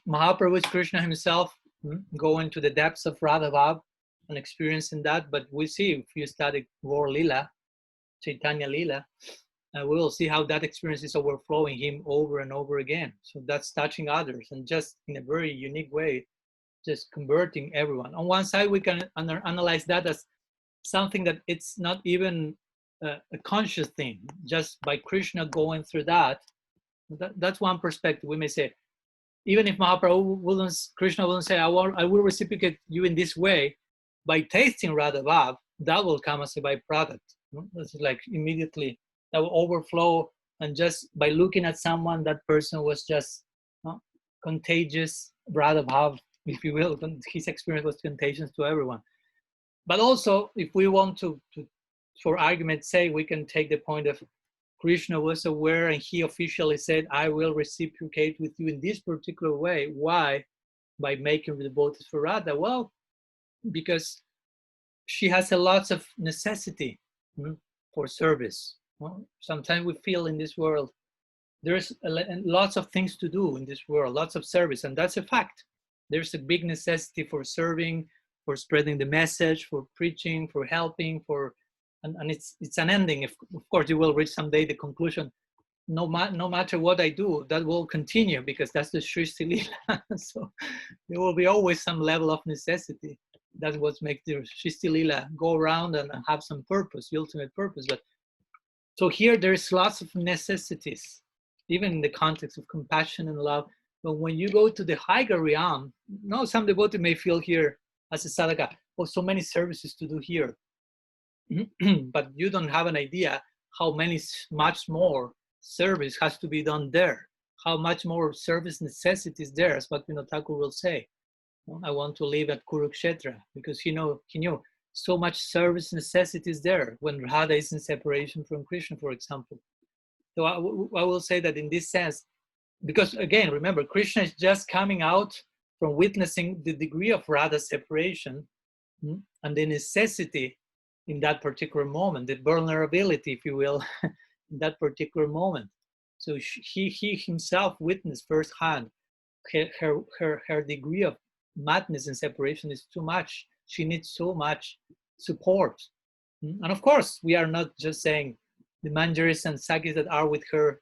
Mahaprabhu is Krishna himself, going to the depths of Radha Bhav and experiencing that. But we see, if you study Gaur Lila, Chaitanya Lila, we will see how that experience is overflowing him over and over again. So that's touching others, and just in a very unique way, just converting everyone. On one side, we can analyze that as something that it's not even a conscious thing, just by Krishna going through that. That's one perspective. We may say, even if Mahaprabhu wouldn't, Krishna wouldn't say, I will reciprocate you in this way, by tasting Radha Bhav, that will come as a byproduct. That's like immediately, that will overflow, and just by looking at someone, that person was just contagious Radha Bhav, if you will. His experience was contagious to everyone. But also, if we want to for argument's sake, we can take the point of Krishna was aware, and he officially said, I will reciprocate with you in this particular way. Why? By making the devotees for Radha. Well, because she has a lot of necessity for service. Well, sometimes we feel in this world, there's lots of things to do in this world, lots of service, and that's a fact. There's a big necessity for serving, for spreading the message, for preaching, for helping, and it's unending. Of course, you will reach someday the conclusion, no matter what I do, that will continue, because that's the Srishti Lila. So there will be always some level of necessity. That's what makes the Srishti Lila go around and have some purpose, the ultimate purpose. But so here there's lots of necessities, even in the context of compassion and love. But when you go to the higher realm, some devotee may feel here as a sadhaka, oh, so many services to do here. But you don't have an idea how much more service has to be done there, how much more service necessities there, as Bhaktivinoda Thakur will say. I want to live at Kurukshetra, because he knew so much service necessities there when Radha is in separation from Krishna, for example. So I will say that in this sense, because again, remember, Krishna is just coming out from witnessing the degree of Radha's separation and the necessity in that particular moment, the vulnerability, if you will, in that particular moment. So he himself witnessed firsthand her degree of madness and separation is too much. She needs so much support. And of course, we are not just saying the manjaris and sakis that are with her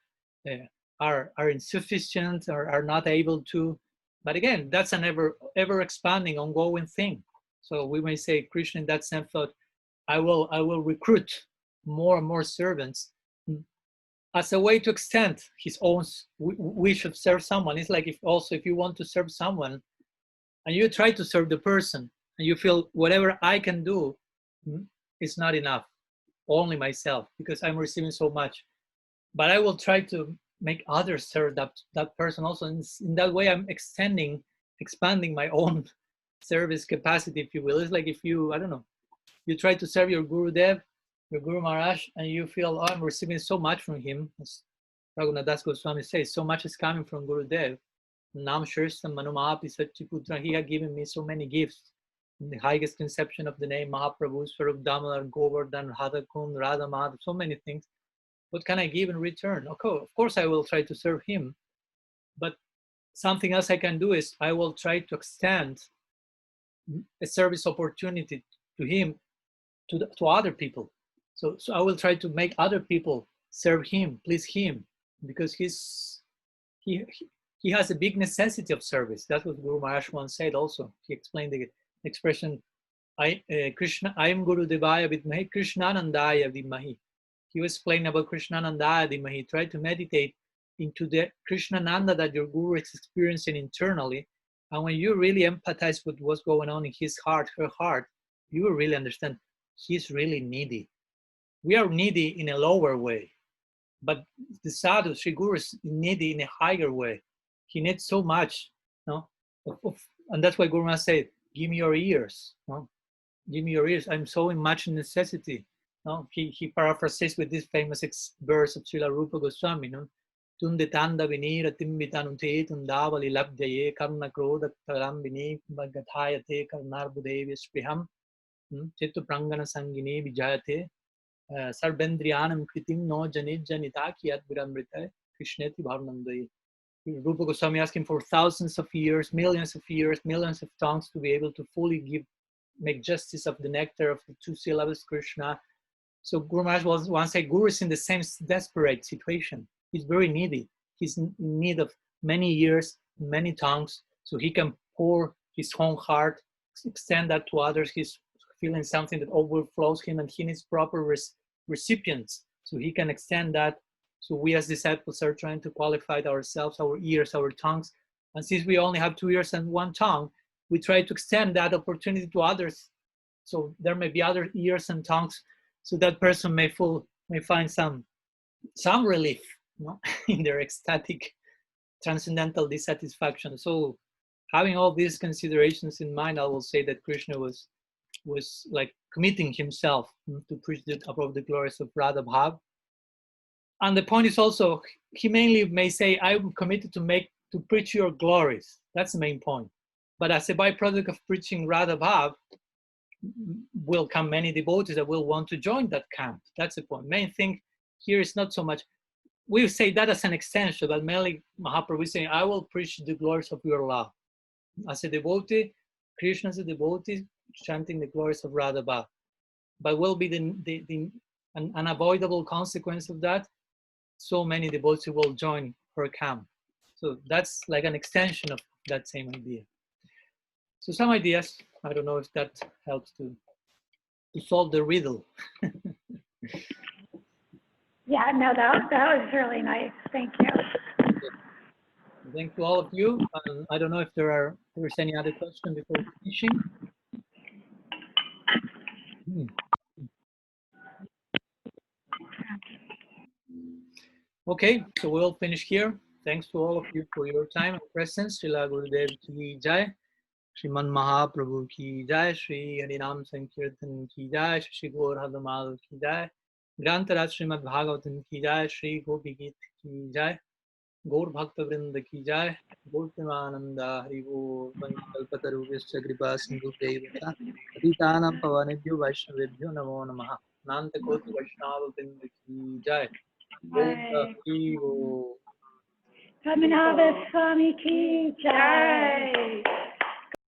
are insufficient or are not able to. But again, that's an ever expanding, ongoing thing. So we may say Krishna in that sense thought, I will recruit more and more servants as a way to extend his own wish of serve someone. It's like if you want to serve someone and you try to serve the person and you feel whatever I can do is not enough, only myself, because I'm receiving so much. But I will try to make others serve that person also. And in that way, I'm expanding my own service capacity, if you will. It's like if you, I don't know, you try to serve your Gurudev, your Guru Maharaj, and you feel, oh, I'm receiving so much from him. As Raghunath Das Goswami says, so much is coming from Gurudev. Nam Shirstam Manu Mahapi Satchiputra, he had given me so many gifts. In the highest conception of the name, Mahaprabhu, Swarup Damodar, Govardhan, Radha Kund, Radha Madhav, so many things. What can I give in return? Okay, of course I will try to serve him. But something else I can do is I will try to extend a service opportunity to him, to other people. So I will try to make other people serve him, please him, because he has a big necessity of service. That's what Guru Maharaj once said also. He explained the expression, Krishna, I am Guru Devaya Vidmahi, Krishnanandaya Vidmahi. He was explaining about Krishnanandaya Vidmahi. Try to meditate into the Krishnananda that your guru is experiencing internally. And when you really empathize with what's going on in his heart, her heart, you will really understand he's really needy. We are needy in a lower way, but the sadhu, Sri Guru, is needy in a higher way. He needs so much, no? And that's why Guru Maharaj said, give me your ears, no? Give me your ears. I'm so in much necessity. No? He paraphrases with this famous verse of Srila Rupa Goswami, no? Tunde tanda vinira timbitanute tundavali labdhaye karna krodha tarambini bhagathayate karnarbudevi spriham chitta prangana sangine vijayate sarvendriyanam kritim no janit janita kiyat viramrita krishneti bhavanandai. Rupa Goswami asking for thousands of years, millions of tongues to be able to fully make justice of the nectar of the two syllables Krishna. So Guru Maharaj was once said, Guru is in the same desperate situation. He's very needy. He's in need of many ears, many tongues, so he can pour his own heart, extend that to others. He's feeling something that overflows him, and he needs proper recipients, so he can extend that. So we as disciples are trying to qualify ourselves, our ears, our tongues. And since we only have 2 ears and 1 tongue, we try to extend that opportunity to others. So there may be other ears and tongues, so that person may find some relief, no? In their ecstatic, transcendental dissatisfaction. So having all these considerations in mind, I will say that Krishna was like committing himself to preach above the glories of Radha Bhav. And the point is also, he mainly may say, I'm committed to preach your glories. That's the main point. But as a byproduct of preaching Radha Bhav, will come many devotees that will want to join that camp. That's the point. Main thing here is not so much, we say that as an extension, but mainly Mahaprabhu is saying, I will preach the glories of your love. As a devotee, Krishna as a devotee, chanting the glories of Radha Bhav. But will be an unavoidable consequence of that, so many devotees will join her camp. So that's like an extension of that same idea. So some ideas, I don't know if that helps to solve the riddle. Yeah, no, that was really nice. Thank you. Thank you all of you. I don't know if there's any other question before finishing. Okay, so we'll finish here. Thanks to all of you for your time and presence. Srila Gurudev ki jai. Shriman Mahaprabhu ki jai. Shri Harinam Sankirtan ki jai. Shri Gaur Hadamal ki jai. Grantaraj Srimad Bhagavatam ki jai. Shri Gopi Gita ki jai. Gaur Bhakta Vrinda ki jai. Gaur Premananda Hari Bol. Kalpatarubhyascha Kripa Sindhu Devata. Aditanam Pavanebhyo Vaishnavebhyo Namo Namaha. Nanta Koti Vaishnava Vrinda ki jai. Padmanabha Swami ki jai.